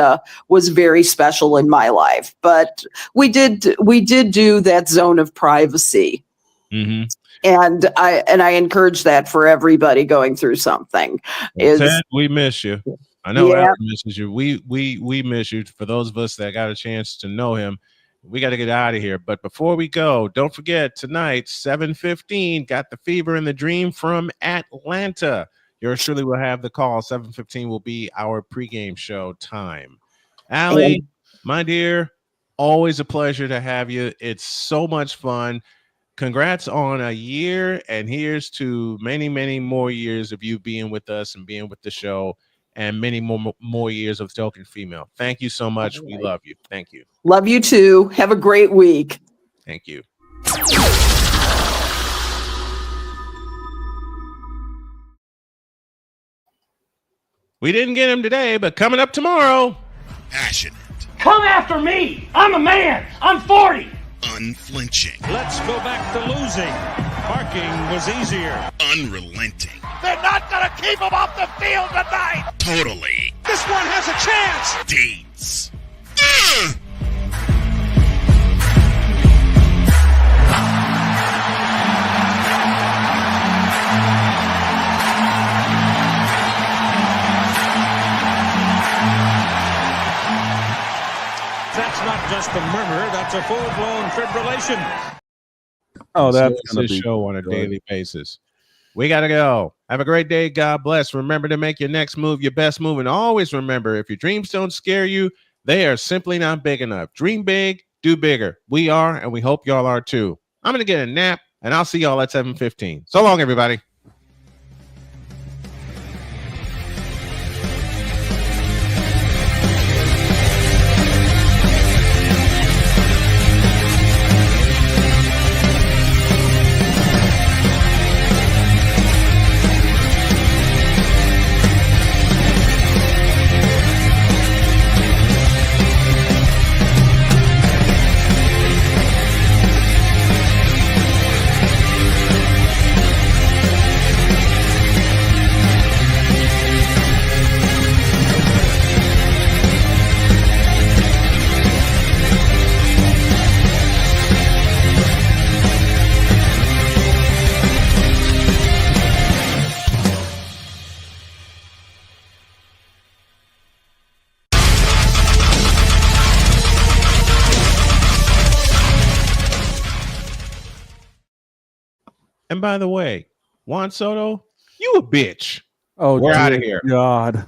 was very special in my life. But we did do that zone of privacy. And I encourage that for everybody going through something. Ted, we miss you. I know Yeah. Alan misses you. We miss you. For those of us that got a chance to know him, we got to get out of here. But before we go, don't forget tonight, 7:15, got the Fever and the Dream from Atlanta. Yours truly will have the call. 7:15 will be our pregame show time. Allie, my dear, always a pleasure to have you. It's so much fun. Congrats on a year, and here's to many, many more years of you being with us and being with the show, and many more years of Token Female. Thank you so much. We love you. Thank you. Love you too. Have a great week. Thank you. We didn't get him today, but coming up tomorrow. Passionate. Come after me. I'm a man. I'm 40. Unflinching. Let's go back to losing. Parking was easier. Unrelenting. They're not going to keep him off the field tonight. Totally. This one has a chance. Deeds. That's not just a murmur. That's a full-blown fibrillation. Oh, that's going to show on a daily basis. We got to go. Have a great day. God bless. Remember to make your next move your best move. And always remember, if your dreams don't scare you, they are simply not big enough. Dream big, do bigger. We are, and we hope y'all are too. I'm going to get a nap, and I'll see y'all at 7:15. So long, everybody. And by the way, Juan Soto, you a bitch. Oh, we're out of here. God.